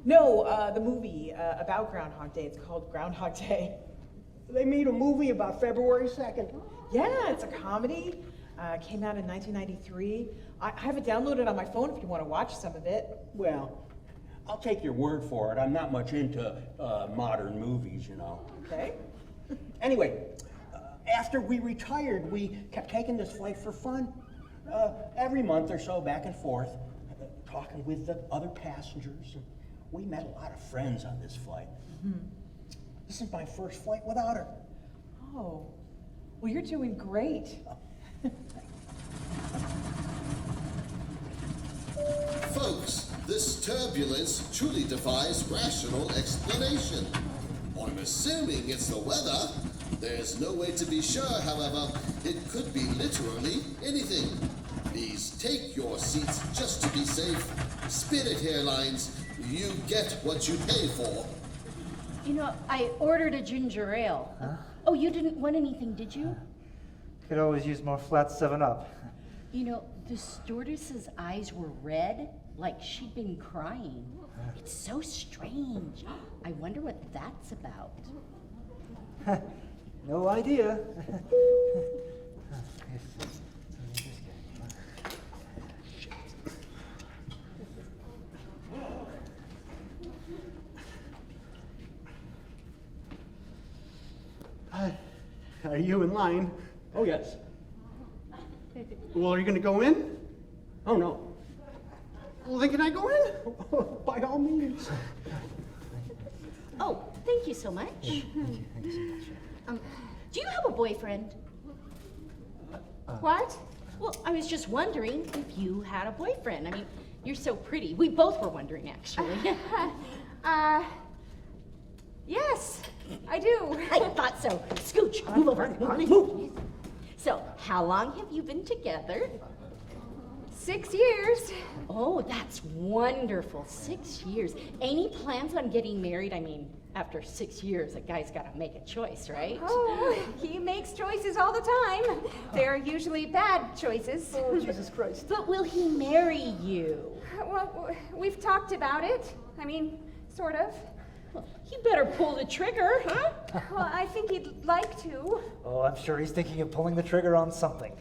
No, the movie about Groundhog Day. It's called Groundhog Day. They made a movie about February 2nd. Yeah, it's a comedy. Came out in 1993. I have it downloaded on my phone if you want to watch some of it. Well, I'll take your word for it. I'm not much into modern movies, you know. Okay. Anyway, after we retired, we kept taking this flight for fun. Every month or so, back and forth, talking with the other passengers. And we met a lot of friends on this flight. Mm-hmm. This is my first flight without her. Oh, well, you're doing great. Folks, this turbulence truly defies rational explanation. I'm assuming it's the weather. There's no way to be sure, however. It could be literally anything. Please take your seats just to be safe. Spirit Airlines, you get what you pay for. You know, I ordered a ginger ale. Huh? Oh, you didn't want anything, did you? Could always use more flat 7-Up. You know, the stewardess's eyes were red, like she'd been crying. It's so strange. I wonder what that's about. No idea. Are you in line? Oh, yes. Well, are you going to go in? Oh, no. Well, then can I go in? By all means. Oh, thank you so much. Do you have a boyfriend? What? Well, I was just wondering if you had a boyfriend. I mean, you're so pretty. We both were wondering, actually. Yes, I do. I thought so. Scooch, move over. Move. So, how long have you been together? 6 years. Oh, that's wonderful. 6 years. Any plans on getting married? I mean, after 6 years, a guy's got to make a choice, right? Oh, he makes choices all the time. They're usually bad choices. Oh, Jesus Christ. But will he marry you? Well, we've talked about it. I mean, sort of. Well, you better pull the trigger, huh? Well, I think he'd like to. Oh, I'm sure he's thinking of pulling the trigger on something.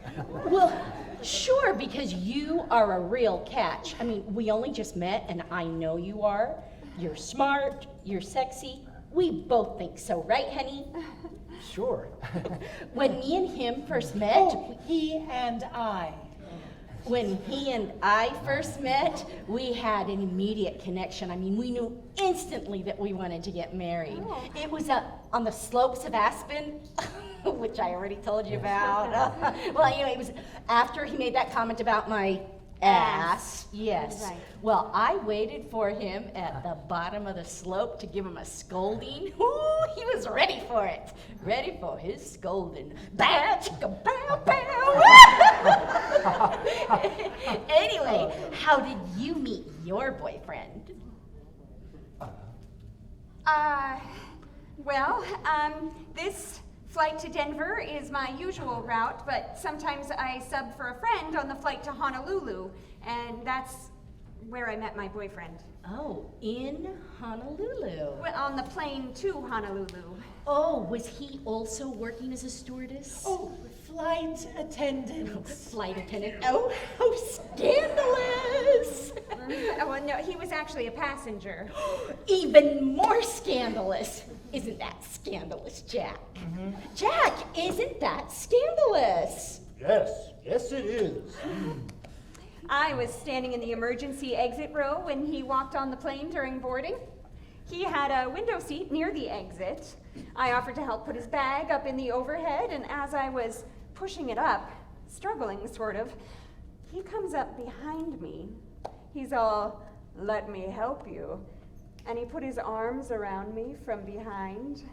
Well, sure, because you are a real catch. I mean, we only just met, and I know you are. You're smart, you're sexy. We both think so, right, honey? Sure. When me and him first met... Oh, he and I. When he and I first met, we had an immediate connection. I mean, we knew instantly that we wanted to get married. Oh. It was on the slopes of Aspen, which I already told you about. Well, anyway, it was after he made that comment about my ass. Yes. Right. Well, I waited for him at the bottom of the slope to give him a scolding. Ooh, he was ready for it. Ready for his scolding. Bow, chicka, bow, bow. Anyway, how did you meet your boyfriend? This flight to Denver is my usual route, but sometimes I sub for a friend on the flight to Honolulu, and that's where I met my boyfriend. Oh, in Honolulu. Well, on the plane to Honolulu. Oh, was he also working as a stewardess? Oh, flight attendant. Flight attendant. Oh, how scandalous! Well, no, he was actually a passenger. Even more scandalous. Isn't that scandalous, Jack? Mm-hmm. Jack, isn't that scandalous? Yes, it is. I was standing in the emergency exit row when he walked on the plane during boarding. He had a window seat near the exit. I offered to help put his bag up in the overhead, and as I was pushing it up, struggling sort of, he comes up behind me. He's all, "Let me help you." And he put his arms around me from behind.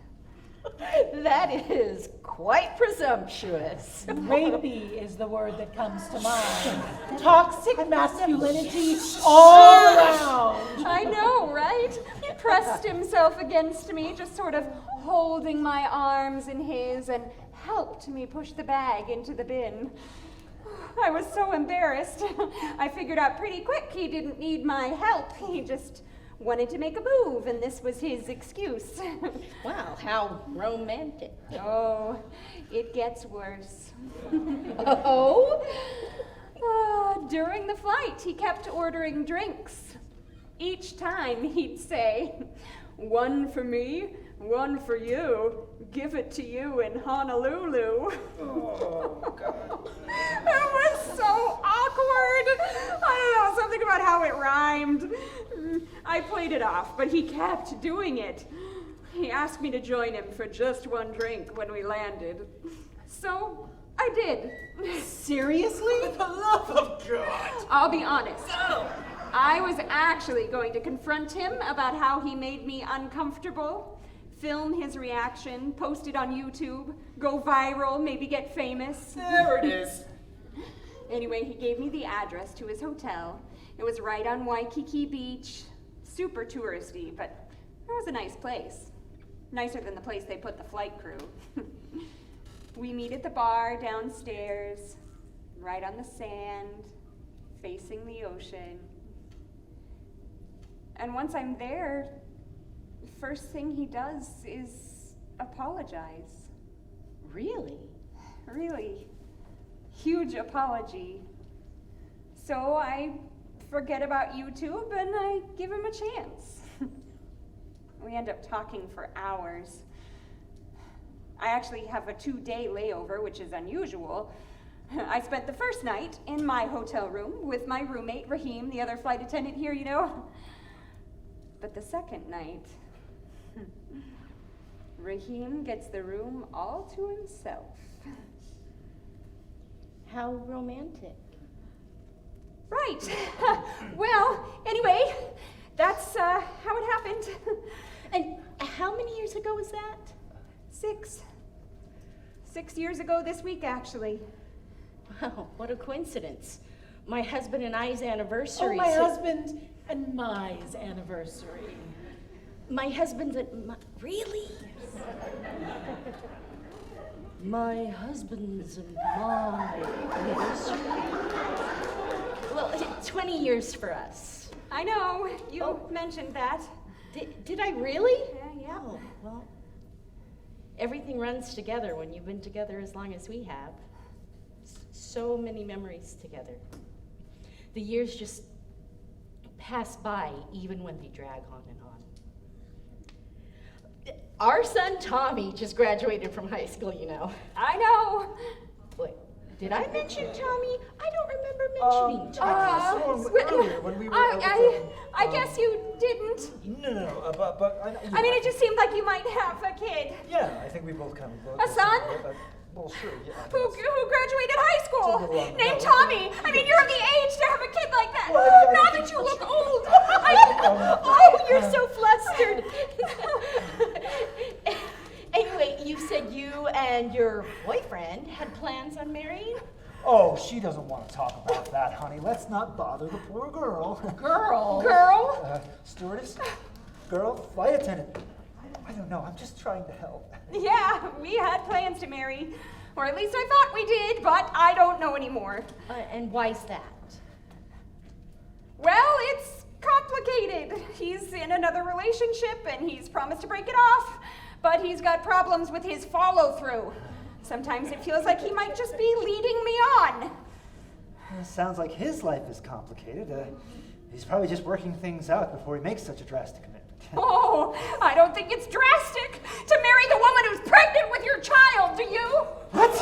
That is quite presumptuous. Rapey is the word that comes to mind. Toxic masculinity all around. I know, right? He pressed himself against me, just sort of holding my arms in his, and helped me push the bag into the bin. I was so embarrassed. I figured out pretty quick he didn't need my help. He just wanted to make a move, and this was his excuse. Wow, how romantic. Oh, it gets worse. Oh? During the flight, he kept ordering drinks. Each time he'd say, "One for me, one for you. Give it to you in Honolulu." Oh, God. It was so awkward. I don't know, something about how it rhymed. I played it off, but he kept doing it. He asked me to join him for just one drink when we landed. So I did. Seriously? For the love of God! I'll be honest. I was actually going to confront him about how he made me uncomfortable, film his reaction, post it on YouTube, go viral, maybe get famous. There it is. Anyway, he gave me the address to his hotel. It was right on Waikiki Beach. Super touristy, but it was a nice place. Nicer than the place they put the flight crew. We meet at the bar downstairs, right on the sand, facing the ocean. And once I'm there, the first thing he does is apologize. Really? Really. Huge apology. So I forget about YouTube and I give him a chance. We end up talking for hours. I actually have a 2-day layover, which is unusual. I spent the first night in my hotel room with my roommate, Raheem, the other flight attendant here, you know. But the second night, Raheem gets the room all to himself. How romantic. Right. Well, anyway, that's how it happened. And how many years ago was that? 6 years ago this week, actually. Wow, what a coincidence. My husband and I's anniversary. Oh, my husband and my's anniversary. My husband's and my, really? My husband's and my anniversary. Well, 20 years for us. I know, you mentioned that. Did I really? Yeah. Oh, well, everything runs together when you've been together as long as we have. So many memories together. The years just pass by even when they drag on and on. Our son Tommy just graduated from high school, you know. I know. Wait, did I mention Tommy? I don't remember mentioning Tommy. I saw him earlier when we were I guess you didn't. No, but I mean, it just seemed like you might have a kid. Yeah, I think we both kind of. A son? Well, sure, yeah. Who graduated high It's a school? little Named Tommy. I mean, you're of the age to have a kid like that. Well, I Not think that you look old. Oh, you're so flustered. Anyway, you said you and your boyfriend had plans on marrying? Oh, she doesn't want to talk about that, honey. Let's not bother the poor girl. Girl? Stewardess? Girl? Flight attendant? I don't know. I'm just trying to help. Yeah, we had plans to marry. Or at least I thought we did, but I don't know anymore. And why's that? Well, it's complicated. He's in another relationship and he's promised to break it off, but he's got problems with his follow-through. Sometimes it feels like he might just be leading me on. Sounds like his life is complicated. He's probably just working things out before he makes such a drastic commitment. Oh, I don't think it's drastic to marry the woman who's pregnant with your child, do you? What?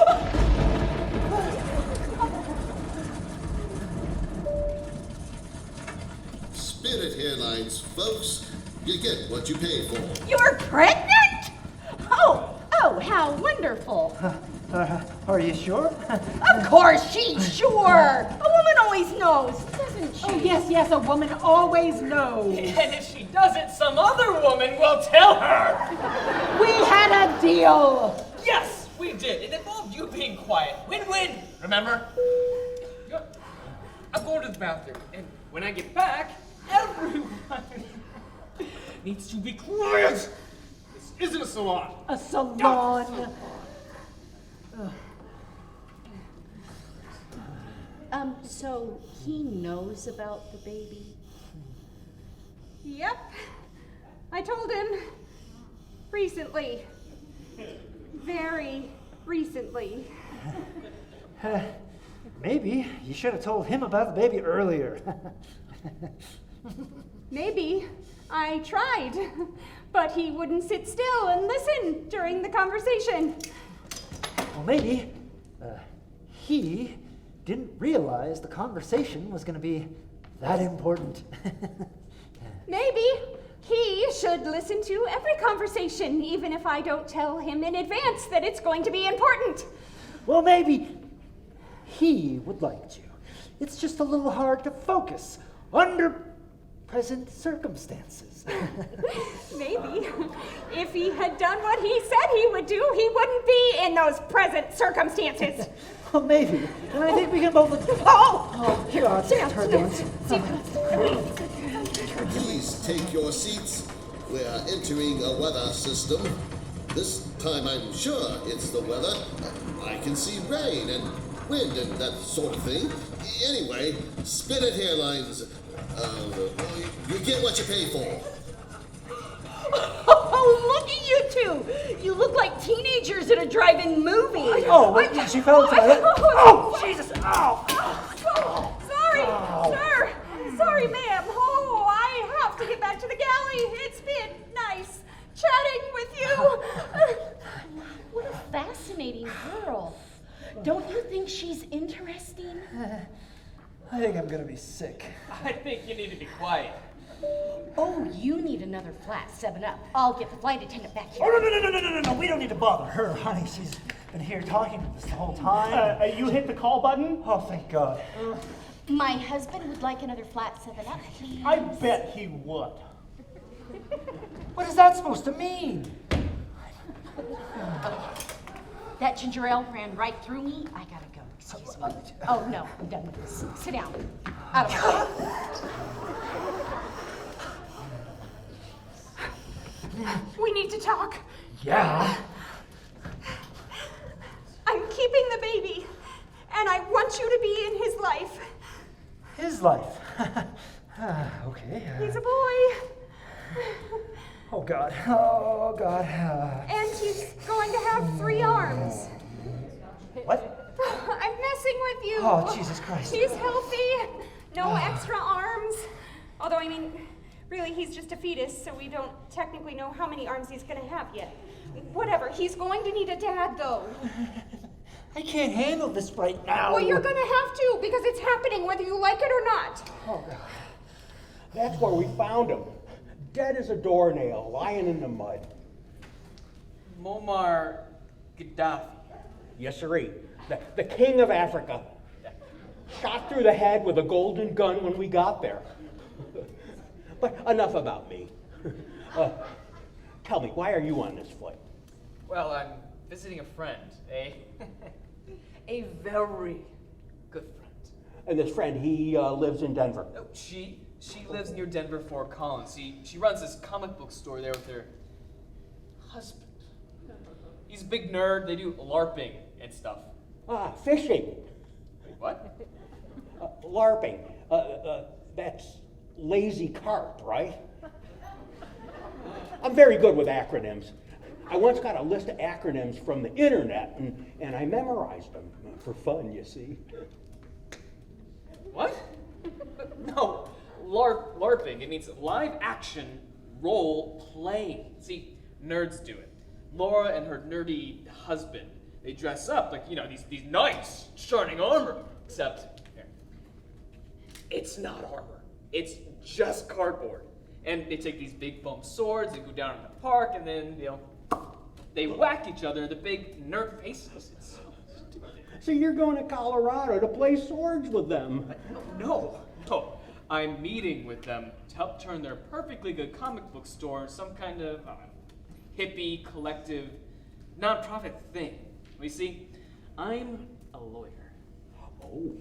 Spirit Airlines, folks. You get what you pay for. You're pregnant? Oh, how wonderful. Are you sure? Of course she's sure. A woman always knows, doesn't she? Oh, yes, a woman always knows. And if she doesn't, some other woman will tell her. We had a deal. Yes, we did. It involved you being quiet. Win-win. Remember? I'm going to the bathroom, and when I get back, everyone needs to be quiet. This isn't a salon. A salon. So he knows about the baby? Yep. I told him. Recently. Very recently. Maybe you should have told him about the baby earlier. Maybe. I tried. But he wouldn't sit still and listen during the conversation. Well, maybe he didn't realize the conversation was going to be that important. Maybe he should listen to every conversation, even if I don't tell him in advance that it's going to be important. Well, maybe he would like to. It's just a little hard to focus under present circumstances. Maybe. If he had done what he said he would do, he wouldn't be in those present circumstances. Well, maybe. And I think we can both... Oh, here are the turbulence. Please take your seats. We are entering a weather system. This time I'm sure it's the weather. I can see rain and wind and that sort of thing. Anyway, Spirit Airlines, you get what you pay for. Oh, look at you two! You look like teenagers at a drive-in movie. Oh, wait, she fell into my head. Oh, Jesus! Ow! Sorry, sir. Sorry, ma'am. Oh, I have to get back to the galley. It's been nice chatting with you. What a fascinating girl. Don't you think she's interesting? I think I'm gonna be sick. I think you need to be quiet. Oh, you need another flat 7-Up. I'll get the flight attendant back here. Oh, no, we don't need to bother her, honey. She's been here talking to us the whole time. You hit the call button? Oh, thank God. My husband would like another flat 7-Up, please. I bet he would. What is that supposed to mean? That ginger ale ran right through me. I gotta go. Excuse me. Oh, no, I'm done with this. Sit down. Out of my way. We need to talk. Yeah? I'm keeping the baby, and I want you to be in his life. His life. Okay. He's a boy. Oh, God. Oh, God. And he's going to have 3 arms. What? I'm messing with you. Oh, Jesus Christ. He's healthy. No extra arms. Although, I mean, really, he's just a fetus, so we don't technically know how many arms he's going to have yet. Whatever. He's going to need a dad, though. I can't handle this right now. Well, you're going to have to, because it's happening whether you like it or not. Oh, God. That's where we found him. Dead as a doornail, lying in the mud. Muammar Gaddafi. Yes, sirree. The king of Africa. Shot through the head with a golden gun when we got there. But enough about me. Tell me, why are you on this flight? Well, I'm visiting a friend, a very good friend. And this friend, he lives in Denver. No, she lives near Denver, Fort Collins. She runs this comic book store there with her husband. He's a big nerd. They do LARPing and stuff. Ah, fishing. Wait, what? LARPing. That's lazy carp, right? I'm very good with acronyms. I once got a list of acronyms from the internet, and I memorized them for fun, you see. What? No, LARPing. It means live action role playing. See, nerds do it. Laura and her nerdy husband, they dress up like, these knights, shining armor. Except, it's not armor. It's just cardboard. And they take these big foam swords, they go down in the park, and then, they whack each other in the big nerd faces. It's stupid. So you're going to Colorado to play swords with them? No. I'm meeting with them to help turn their perfectly good comic book store into some kind of hippie, collective, nonprofit thing. You see, I'm a lawyer. Oh.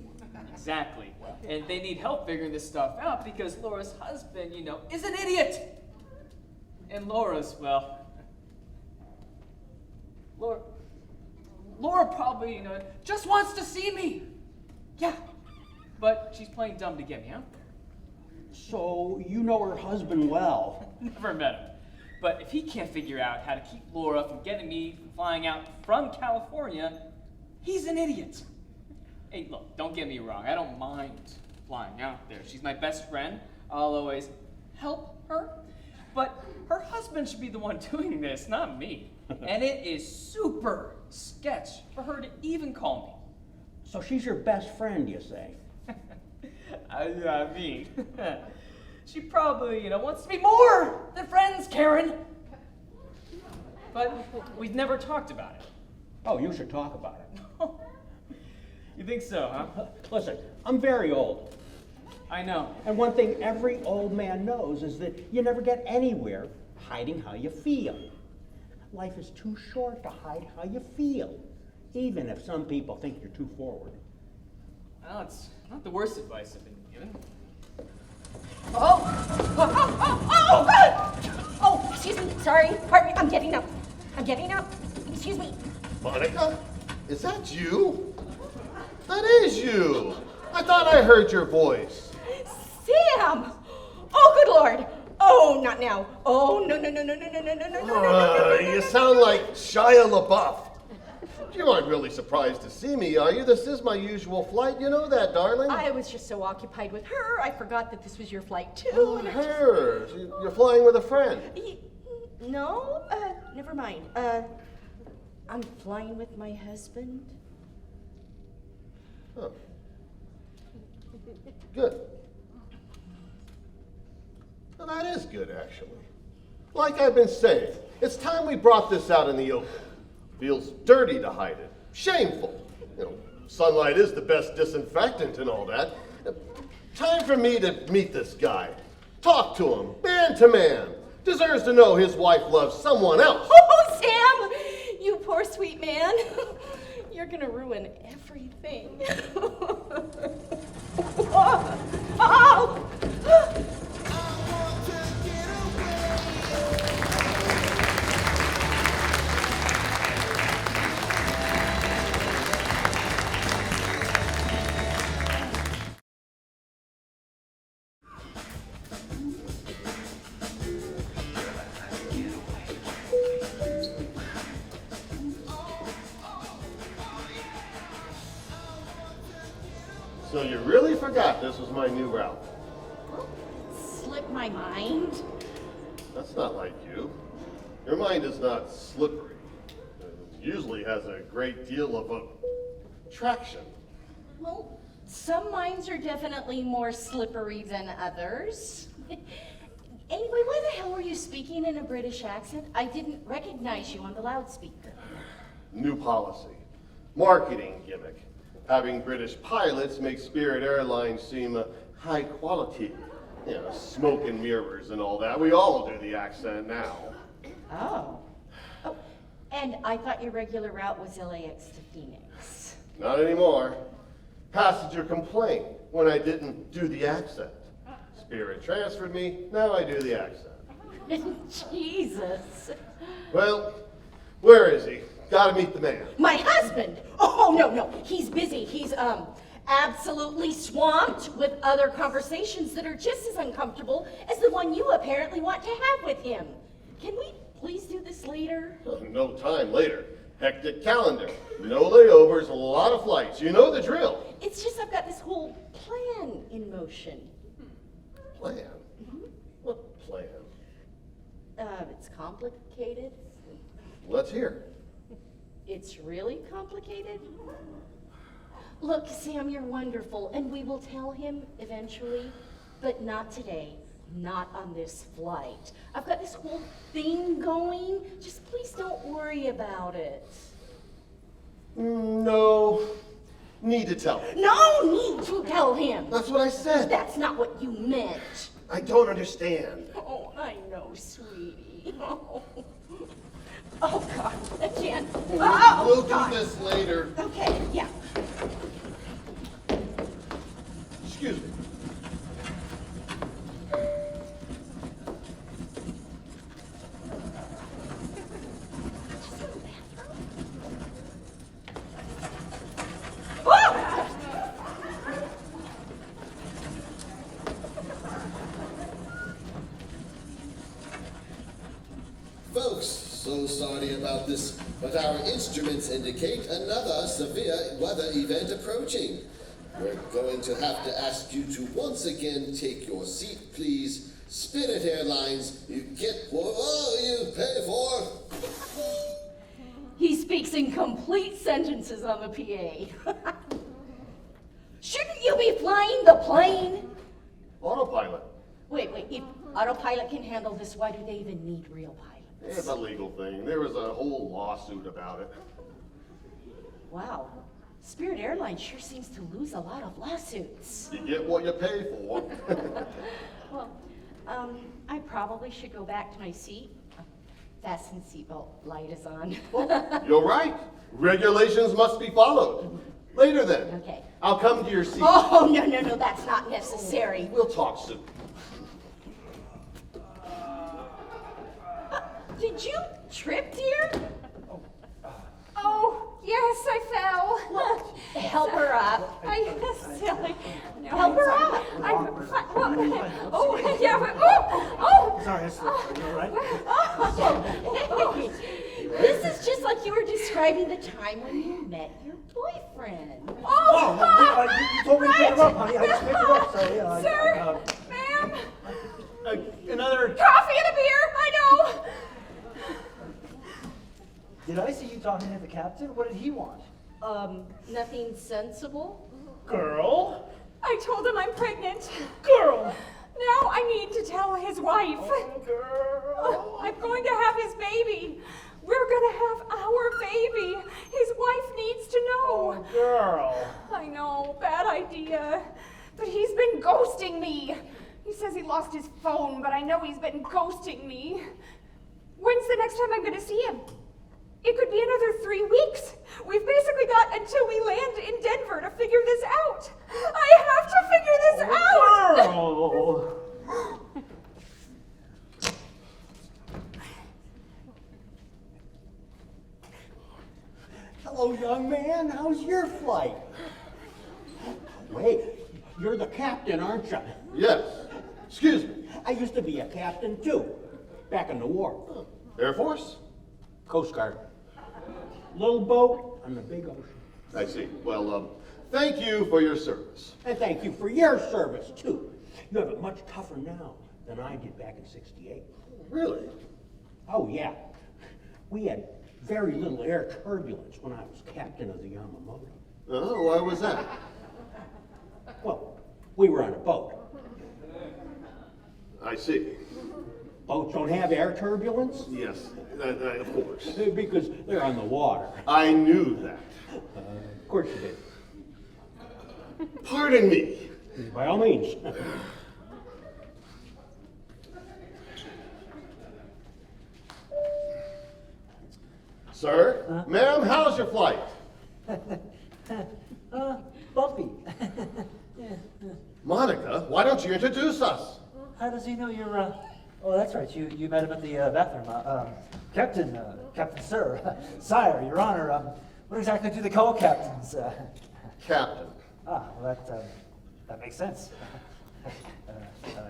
Exactly. And they need help figuring this stuff out because Laura's husband, is an idiot. And Laura's, Laura probably, just wants to see me. Yeah. But she's playing dumb to get me out there. So you know her husband well. Never met him. But if he can't figure out how to keep Laura from getting me flying out from California, he's an idiot. Hey, look, don't get me wrong. I don't mind flying out there. She's my best friend. I'll always help her. But her husband should be the one doing this, not me. And it is super sketch for her to even call me. So she's your best friend, you say? I mean, she probably, wants to be more than friends, Karen. But we've never talked about it. Oh, you should talk about it. You think so, huh? Listen, I'm very old. I know. And one thing every old man knows is that you never get anywhere hiding how you feel. Life is too short to hide how you feel, even if some people think you're too forward. Well, it's not the worst advice I've been given. Oh, God! Oh, excuse me. Sorry. Pardon me. I'm getting up. Excuse me. Monica? Is that you? That is you! I thought I heard your voice. Sam! Oh, good Lord. Oh, not now. Oh, no. You sound like Shia LaBeouf. You aren't really surprised to see me, are you? This is my usual flight. You know that, darling. I was just so occupied with her, I forgot that this was your flight, too. Oh, her. You're flying with a friend. No, never mind. I'm flying with my husband. Oh. Good. Well, that is good, actually. Like I've been saying, it's time we brought this out in the open. Feels dirty to hide it. Shameful. You know, sunlight is the best disinfectant and all that. Time for me to meet this guy. Talk to him, man to man. Deserves to know his wife loves someone else. Oh, Sam! You poor sweet man. You're gonna ruin everything. Oh! So you really forgot this was my new route. Slipped my mind. That's not like you. Your mind is not slippery. It usually has a great deal of traction. Well, some minds are definitely more slippery than others. Anyway, why the hell were you speaking in a British accent? I didn't recognize you on the loudspeaker. New policy. Marketing gimmick. Having British pilots make Spirit Airlines seem high quality. You know, smoke and mirrors and all that. We all do the accent now. Oh. Oh, and I thought your regular route was LAX to Phoenix. Not anymore. Passenger complained when I didn't do the accent. Spirit transferred me, now I do the accent. Jesus. Well, where is he? Gotta meet the man. My husband! Oh, no, he's busy. He's, absolutely swamped with other conversations that are just as uncomfortable as the one you apparently want to have with him. Can we please do this later? No time later. Hectic calendar. No layovers, a lot of flights. You know the drill. It's just I've got this whole plan in motion. Plan? What plan? It's complicated. Let's hear. It's really complicated? Look, Sam, you're wonderful, and we will tell him eventually, but not today, not on this flight. I've got this whole thing going. Just please don't worry about it. No. Need to tell him. No need to tell him. That's what I said. That's not what you meant. I don't understand. Oh, I know, sweetie. Oh, God, again. Oh, We'll God. do this later. Okay, yeah. Excuse me. Folks, so sorry about this, but our instruments indicate another severe weather event approaching. We're going to have to ask you to once again take your seat, please. Spirit Airlines, you get what you pay for. He speaks in complete sentences on the PA. Shouldn't you be flying the plane? Autopilot. Wait, if autopilot can handle this, why do they even need real pilots? It's a legal thing. There was a whole lawsuit about it. Wow. Spirit Airlines sure seems to lose a lot of lawsuits. You get what you pay for. Well, I probably should go back to my seat. Fasten seatbelt light is on. You're right. Regulations must be followed. Later then. Okay. I'll come to your seat. Oh, no, that's not necessary. We'll talk soon. Did you trip, dear? Oh, yes, I fell. Help her up. I silly. No, Help her up. Oh, yeah, but, oh. Sorry, I slipped. Are you all right? Oh, this is just like you were describing the time when you met your boyfriend. Oh, you told me to pick her up, honey. I just picked her up, so Sir, ma'am. Another. Coffee and a beer, I know. Did I see you talking to the captain? What did he want? Nothing sensible? Girl? I told him I'm pregnant. Girl! Now I need to tell his wife. Girl! I'm going to have his baby. We're gonna have our baby. His wife needs to know. Girl! I know, bad idea. But he's been ghosting me. He says he lost his phone, but I know he's been ghosting me. When's the next time I'm gonna see him? It could be another 3 weeks. We've basically got until we land in Denver to figure this out. I have to figure this out! Girl! Hello, young man. How's your flight? Wait, you're the captain, aren't you? Yes. Excuse me. I used to be a captain, too, back in the war. Air Force? Coast Guard. Little boat on the big ocean. I see. Well, thank you for your service. And thank you for your service, too. You have it much tougher now than I did back in '68. Really? Oh, yeah. We had very little air turbulence when I was captain of the Yamamoto. Oh, why was that? Well, we were on a boat. I see. Boats don't have air turbulence? Yes, of course. Because they're on the water. I knew that. Of course you did. Pardon me. By all means. Sir? Ma'am, how's your flight? Bumpy. Monica, why don't you introduce us? How does he know you're, oh, that's right, you met him at the bathroom. Captain Sir, Sire, Your Honor, what exactly do they call captains? Captain. Well, that makes sense.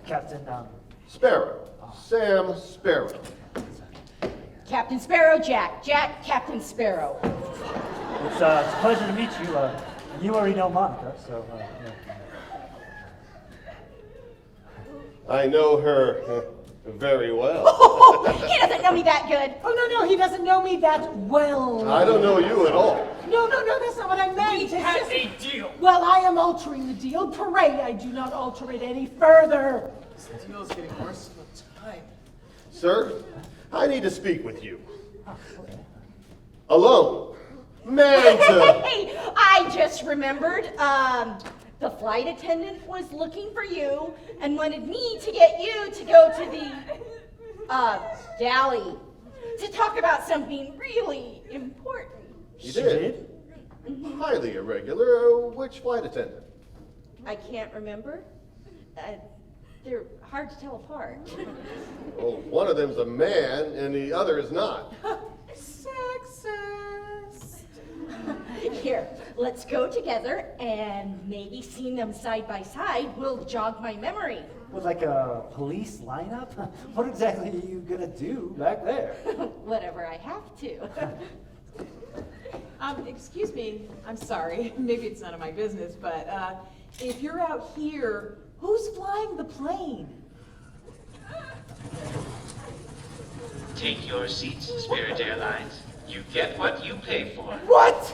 Captain, Sparrow. Sam Sparrow. Captain Sparrow, Jack. Jack, Captain Sparrow. it's a pleasure to meet you. You already know Monica, so, yeah. I know her very well. He doesn't know me that good. Oh, no, he doesn't know me that well. I don't know you at all. No, that's not what I meant. We had a deal. Well, I am altering the deal. Pray I do not alter it any further. This deal is getting worse all the time. Sir, I need to speak with you. Alone. Man to... Hey, I just remembered. The flight attendant was looking for you and wanted me to get you to go to the galley to talk about something really important. You did? Highly irregular. Which flight attendant? I can't remember. They're hard to tell apart. Well, one of them's a man and the other is not. Sexist. Here, let's go together and maybe seeing them side by side will jog my memory. With like a police lineup? What exactly are you gonna do back there? Whatever I have to. Excuse me, I'm sorry, maybe it's none of my business, but if you're out here, who's flying the plane? Take your seats, Spirit Airlines. You get what you pay for. What?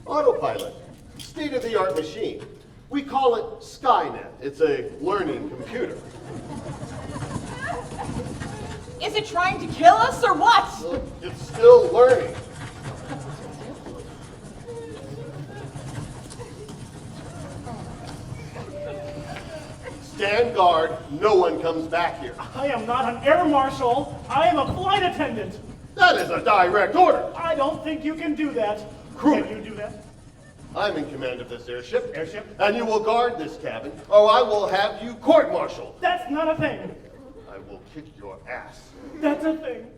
Autopilot. State-of-the-art machine. We call it Skynet. It's a learning computer. Is it trying to kill us or what? Well, it's still learning. Stand guard. No one comes back here. I am not an air marshal. I am a flight attendant. That is a direct order. I don't think you can do that. Crewman. Can you do that? I'm in command of this airship. Airship? And you will guard this cabin, or I will have you court-martialed. That's not a thing. I will kick your ass. That's a thing.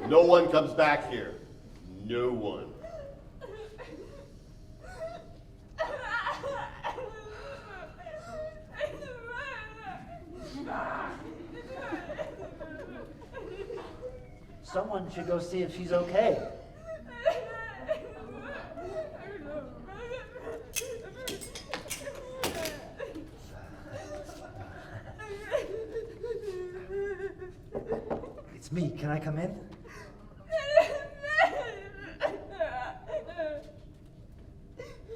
No one comes back here. No one. Someone should go see if she's okay. It's me. Can I come in?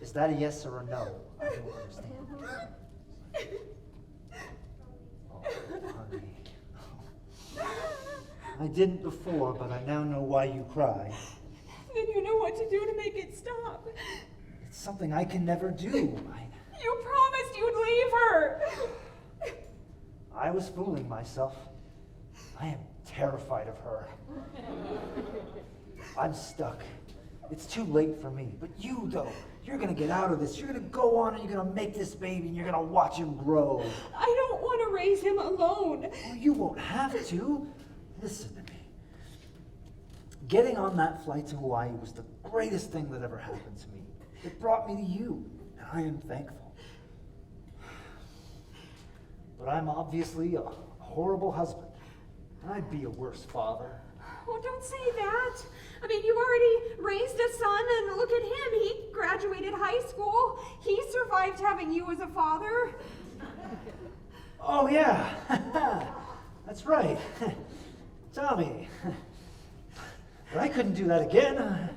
Is that a yes or a no? don't understand. Oh, honey. I didn't before, but I now know why you cry. Then you know what to do to make it stop. It's something I can never do. You promised you'd leave her. I was fooling myself. I am terrified of her. I'm stuck. It's too late for me. But you, though, you're gonna get out of this. You're gonna go on and you're gonna make this baby and you're gonna watch him grow. I don't want to raise him alone. Well, you won't have to. Listen to me. Getting on that flight to Hawaii was the greatest thing that ever happened to me. It brought me to you, and I am thankful. But I'm obviously a horrible husband. I'd be a worse father. Oh, don't say that. I mean, you've already raised a son, and look at him. He graduated high school. He survived having you as a father. Oh, yeah. That's right. Tommy. But I couldn't do that again.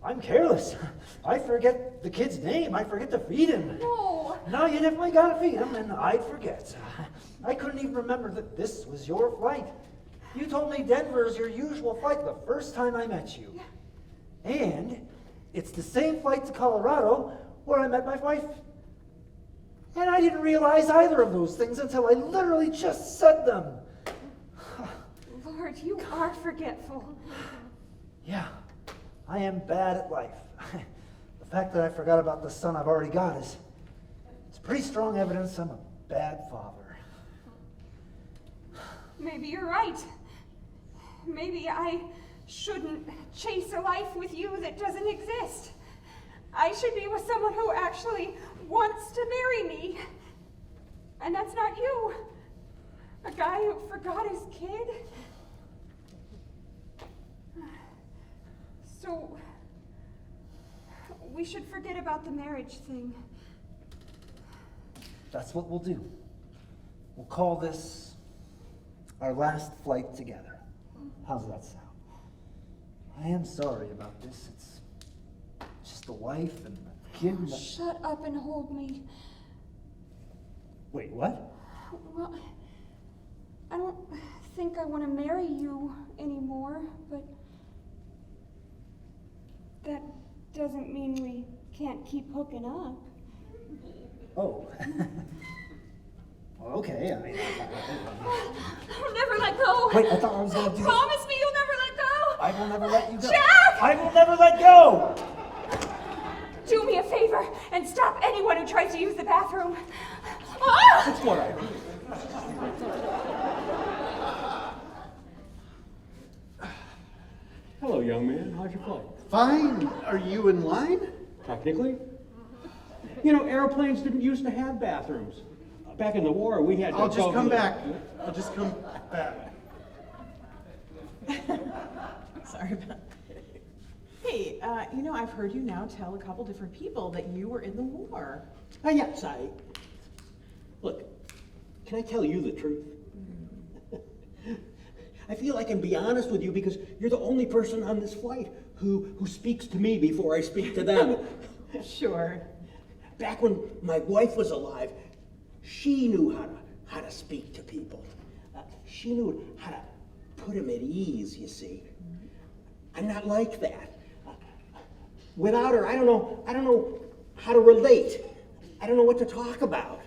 I'm careless. I forget the kid's name. I forget to feed him. No. No, you definitely gotta feed him, and I'd forget. I couldn't even remember that this was your flight. You told me Denver is your usual flight the first time I met you. And it's the same flight to Colorado where I met my wife. And I didn't realize either of those things until I literally just said them. Lord, you are forgetful. Yeah, I am bad at life. The fact that I forgot about the son I've already got is pretty strong evidence I'm a bad father. Maybe you're right. Maybe I shouldn't chase a life with you that doesn't exist. I should be with someone who actually wants to marry me. And that's not you. A guy who forgot his kid. So, we should forget about the marriage thing. That's what we'll do. We'll call this our last flight together. How's that sound? I am sorry about this. It's just the wife and the kid. And the... Shut up and hold me. Wait, what? Well, I don't think I want to marry you anymore, but that doesn't mean we can't keep hooking up. Oh. Well, okay, I mean... I'll never let go. Wait, I thought I was going to do... Promise me you'll never let go. I will never let you go. Jack! I will never let go! Do me a favor and stop anyone who tries to use the bathroom. Ah! That's what I Hello, young man. How'd you play? Fine. Are you in line? Technically. You know, airplanes didn't used to have bathrooms. Back in the war, we had to I'll just go come to- back. I'll just come back. Sorry about that. Hey, you know, I've heard you now tell a couple different people that you were in the war. Yes, Look, can I tell you the truth? I feel I can be honest with you because you're the only person on this flight who speaks to me before I speak to them. Sure. Back when my wife was alive, she knew how to speak to people. She knew how to put them at ease, you see. I'm not like that. Without her, I don't know how to relate. I don't know what to talk about.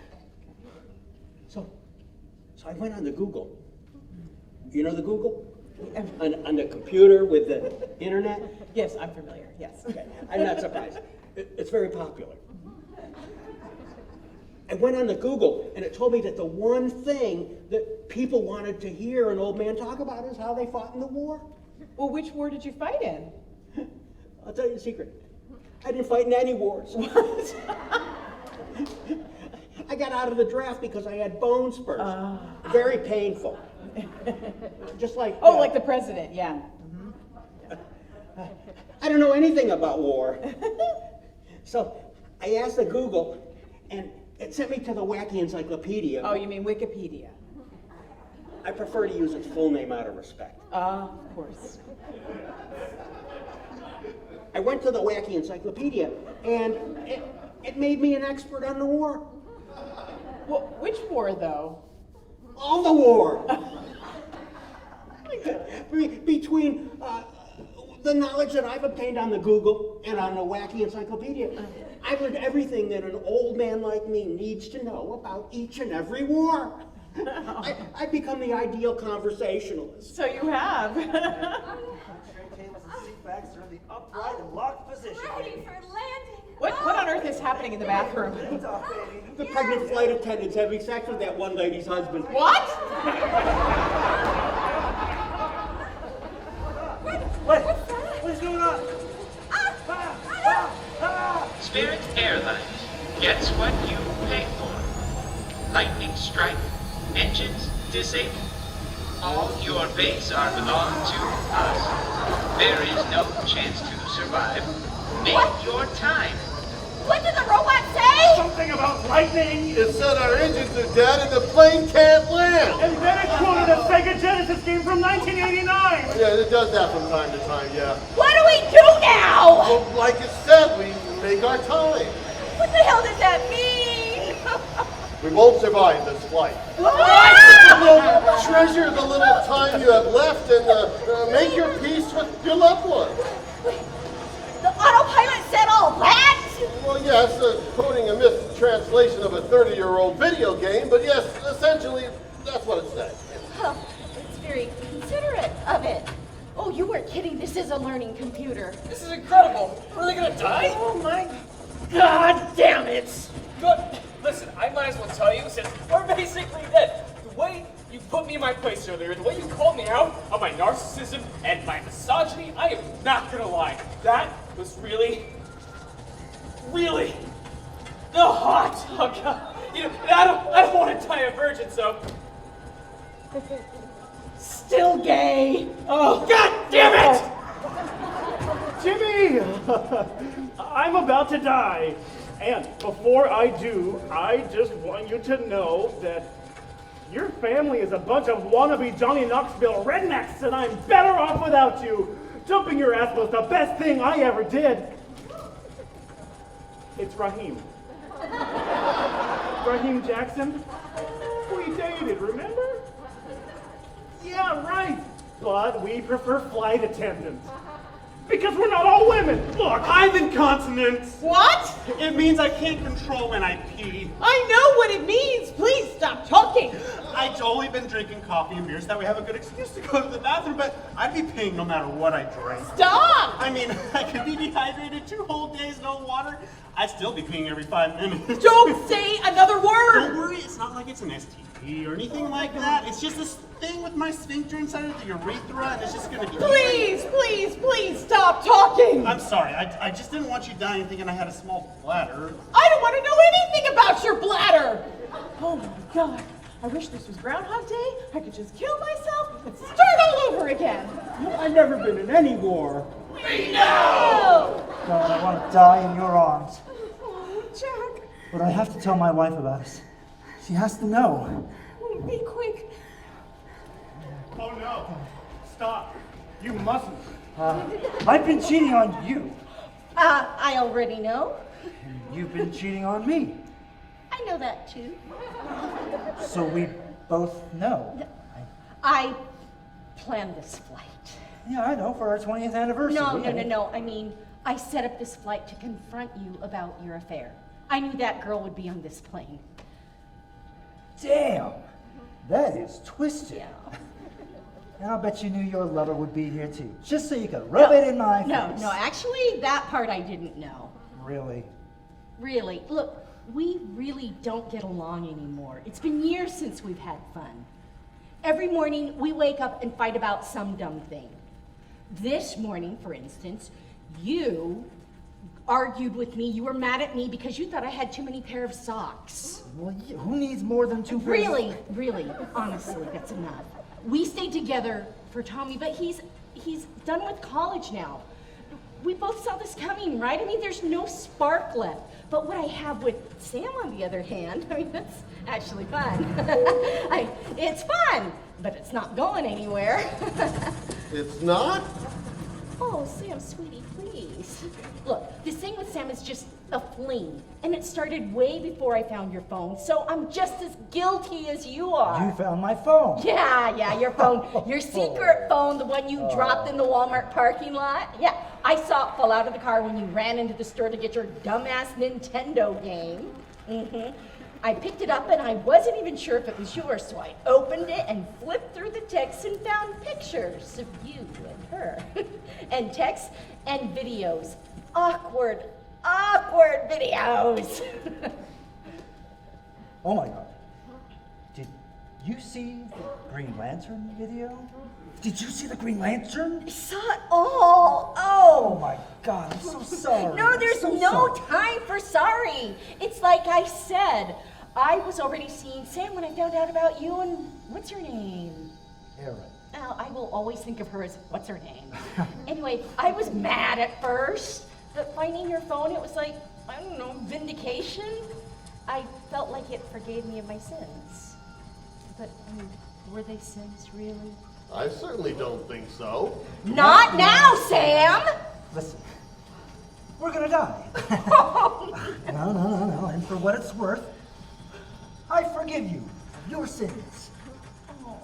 So I went on the Google. You know the Google? On the computer with the internet? Yes, I'm familiar, yes. Okay, I'm not surprised. It's very popular. I went on the Google and it told me that the one thing that people wanted to hear an old man talk about is how they fought in the war. Well, which war did you fight in? I'll tell you a secret. I didn't fight in any wars. I got out of the draft because I had bone spurs. Very painful. Just like... Oh, like the president, yeah. I don't know anything about war. So I asked the Google and it sent me to the wacky encyclopedia. Oh, you mean Wikipedia? I prefer to use its full name out of respect. Of course. I went to the wacky encyclopedia and it made me an expert on the war. Well, which war, though? All the war. Between the knowledge that I've obtained on the Google and on the wacky encyclopedia, I've learned everything that an old man like me needs to know about each and every war. I've become the ideal conversationalist. So you have. Tray tables and seat backs are in the upright and locked position. Ready for landing. What on earth is happening in the bathroom? The pregnant flight attendant's having sex with that one lady's husband. What? What is going on? Spirit Airlines gets what you pay for. Lightning strike, engines disabled. All your base are belong to us. There is no chance to survive. Make your time. What did the robot say? Something about lightning. It said our engines are dead and the plane can't land. And then it quoted a Sega Genesis game from 1989. Yeah, it does that from time to time, yeah. What do we do now? Well, like it said, we make our time. What the hell does that mean? We won't survive this flight. What? Well, treasure the little time you have left and make your peace with your loved one. The autopilot said all that? Well, yes, quoting a mistranslation of a 30-year-old video game, but yes, essentially, that's what it said. Well, it's very considerate of it. Oh, you weren't kidding. This is a learning computer. This is incredible. Are they gonna die? Oh my God damn it! Good. Listen, I might as well tell you, since we're basically dead. The way you put me in my place earlier, the way you called me out on my narcissism and my misogyny, I am not gonna lie. That was really hot. Oh God. You know, I don't want to die a virgin, so. Still gay. Oh, God damn it! Jimmy! I'm about to die. And before I do, I just want you to know that your family is a bunch of wannabe Johnny Knoxville rednecks, and I'm better off without you. Jumping your ass was the best thing I ever did. It's Raheem. Raheem Jackson. We dated, remember? Yeah, right. But we prefer flight attendants. Because we're not all women. Look, I'm incontinent. What? It means I can't control when I pee. I know what it means. Please stop talking. I've only been drinking coffee and beers. That we have a good excuse to go to the bathroom, but I'd be peeing no matter what I drink. Stop! I mean, I could be dehydrated 2 whole days, no water. I'd still be peeing every 5 minutes. Don't say another word. Don't worry, it's not like it's an STD or anything like that. It's just this thing with my sphincter inside of the urethra, and it's just gonna be. Please, please, please stop talking. I'm sorry. I just didn't want you dying thinking I had a small bladder. I don't want to know anything about your bladder. Oh my God. I wish this was Groundhog Day. I could just kill myself and start all over again. I've never been in any war. We know! God, I want to die in your arms. Oh, Jack. But I have to tell my wife about us. She has to know. Be quick. Oh no! Stop! You mustn't. I've been cheating on you. I already know. And you've been cheating on me. I know that too. So we both know. I planned this flight. Yeah, I know, for our 20th anniversary. No. I mean, I set up this flight to confront you about your affair. I knew that girl would be on this plane. Damn, that is twisted. Yeah. And I'll bet you knew your lover would be here too, just so you could rub it in my face. No, actually, that part I didn't know. Really? Really, look, we really don't get along anymore. It's been years since we've had fun. Every morning, we wake up and fight about some dumb thing. This morning, for instance, you argued with me. You were mad at me because you thought I had too many pair of socks. Well, who needs more than 2 pairs? Really, honestly, that's enough. We stayed together for Tommy, but he's done with college now. We both saw this coming, right? I mean, there's no spark left. But what I have with Sam, on the other hand, I mean, that's actually fun. It's fun, but it's not going anywhere. It's not? Oh, Sam, sweetie, please. Look, this thing with Sam is just a fling, and it started way before I found your phone, so I'm just as guilty as you are. You found my phone. Yeah, your phone. Your secret phone, the one you dropped in the Walmart parking lot. Yeah, I saw it fall out of the car when you ran into the store to get your dumbass Nintendo game. I picked it up and I wasn't even sure if it was yours, so I opened it and flipped through the text and found pictures of you and her. And texts and videos. Awkward videos. Oh my God. Did you see the Green Lantern video? Did you see the Green Lantern? I saw it all. Oh my God, I'm so sorry. No, there's so no sorry. time for sorry. It's like I said, I was already seeing Sam when I found out about you and what's her name? Erin. Oh, I will always think of her as what's her name. Anyway, I was mad at first, but finding your phone, it was like, I don't know, vindication. I felt like it forgave me of my sins. But, I mean, were they sins, really? I certainly don't think so. Not now, Sam! Listen, we're gonna die. No. And for what it's worth, I forgive you of your sins. Oh,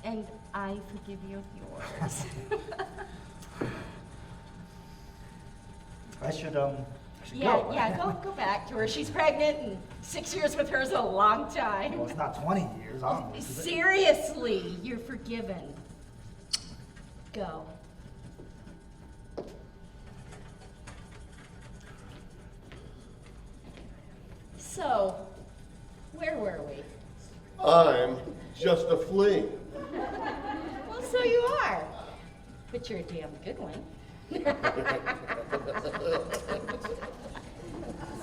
and I forgive you of yours. I should go. Go back to her. She's pregnant, and 6 years with her is a long time. Well, it's not 20 years, obviously. Seriously, you're forgiven. Go. So, where were we? I'm just a fling. Well, so you are. But you're a damn good one.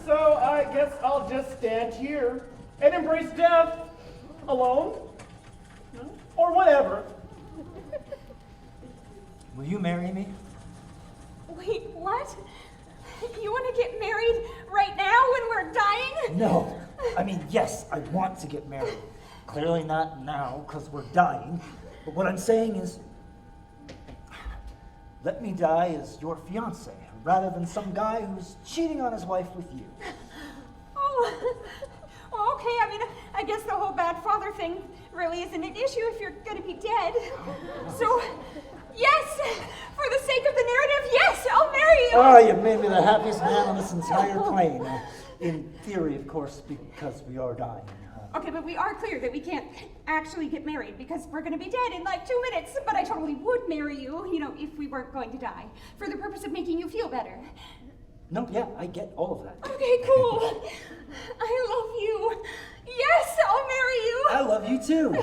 So I guess I'll just stand here and embrace death alone, or whatever. Will you marry me? Wait, what? You want to get married right now when we're dying? No. I mean, yes, I want to get married. Clearly not now, because we're dying. But what I'm saying is, let me die as your fiance, rather than some guy who's cheating on his wife with you. Oh, well, okay. I mean, I guess the whole bad father thing really isn't an issue if you're going to be dead. So, yes, for the sake of the narrative, yes, I'll marry you. Oh, you made me the happiest man on this entire plane. In theory, of course, because we are dying. Okay, but we are clear that we can't actually get married because we're going to be dead in like 2 minutes. But I totally would marry you, if we weren't going to die, for the purpose of making you feel better. No, yeah, I get all of that. Okay, cool. I love you. Yes, I'll marry you. I love you too.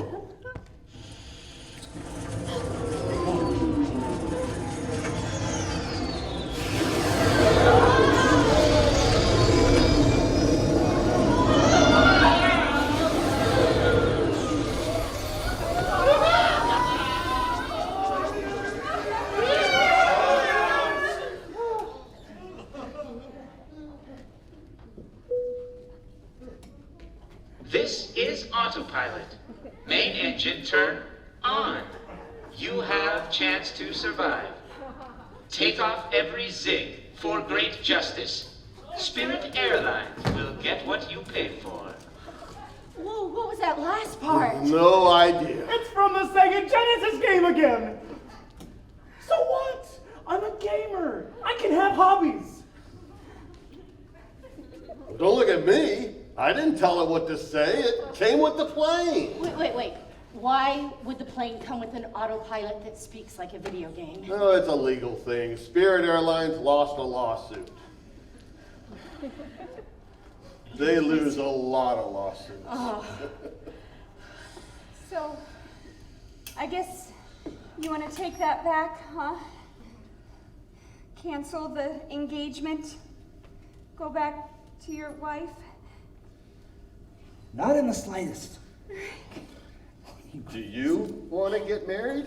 This is autopilot. Main engine turn on. You have chance to survive. Take off every zig for great justice. Spirit Airlines will get what you pay for. Whoa, what was that last part? No idea. It's from the Sega Genesis game again. So what? I'm a gamer. I can have hobbies. Don't look at me. I didn't tell it what to say. It came with the plane. Wait. Why would the plane come with an autopilot that speaks like a video game? Oh, it's a legal thing. Spirit Airlines lost a lawsuit. They lose a lot of lawsuits. Oh. So, I guess you want to take that back, huh? Cancel the engagement? Go back to your wife? Not in the slightest. Do you want to get married?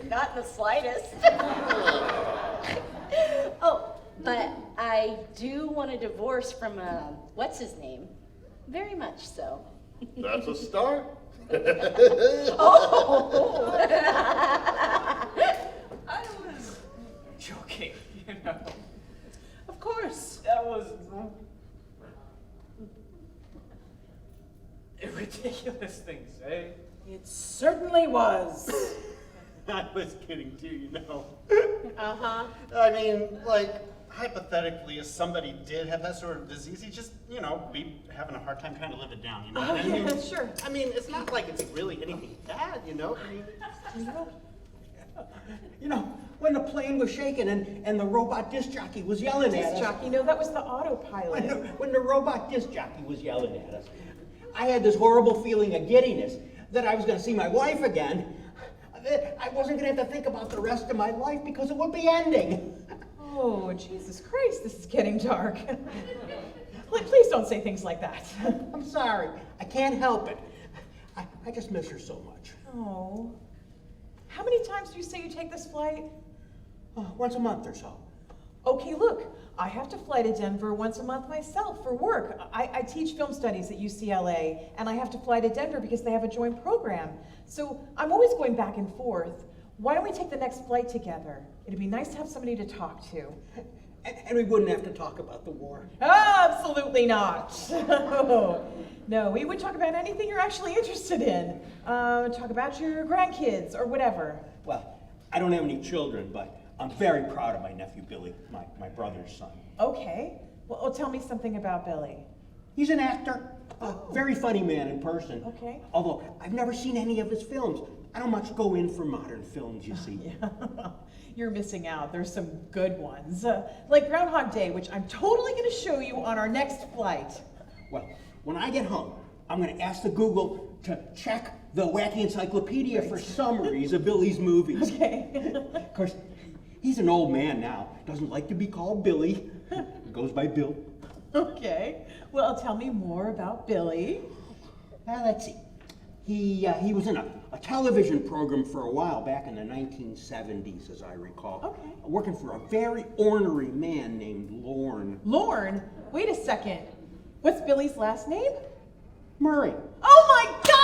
Not in the slightest. Oh, but I do want a divorce from, what's his name? Very much so. That's a start. Oh! I don't I was kidding too, you know. Uh-huh. I mean, like, hypothetically, if somebody did have that sort of disease, he'd just, you know, be having a hard time trying to live it down, you know? Oh, I mean, yeah, sure. I mean, it's not like it's really anything bad, you know? I mean, You know, when the plane was shaking and the robot disc jockey was yelling at us. Disc jockey, no, that was the autopilot. When the robot disc jockey was yelling at us, I had this horrible feeling of giddiness that I was going to see my wife again. That I wasn't going to have to think about the rest of my life because it would be ending. Oh, Jesus Christ, this is getting dark. Please don't say things like that. I'm sorry. I can't help it. I just miss her so much. Oh. How many times do you say you take this flight? Once a month or so. Okay, look, I have to fly to Denver once a month myself for work. I teach film studies at UCLA, and I have to fly to Denver because they have a joint program. So I'm always going back and forth. Why don't we take the next flight together? It'd be nice to have somebody to talk to. And we wouldn't have to talk about the war. Absolutely not. No, we would talk about anything you're actually interested in. Talk about your grandkids or whatever. Well, I don't have any children, but I'm very proud of my nephew Billy, my brother's son. Okay. Well, tell me something about Billy. He's an actor, a very funny man in person. Okay. Although I've never seen any of his films. I don't much go in for modern films, you see. Yeah. You're missing out. There's some good ones. Like Groundhog Day, which I'm totally going to show you on our next flight. Well, when I get home, I'm going to ask the Google to check the Wacky Encyclopedia for summaries of Billy's movies. Okay. Of course, he's an old man now. Doesn't like to be called Billy. Goes by Bill. Okay. Well, tell me more about Billy. Let's see. He was in a television program for a while back in the 1970s, as I recall. Okay. Working for a very ornery man named Lorne. Lorne? Wait a second. What's Billy's last name? Murray. Oh my God!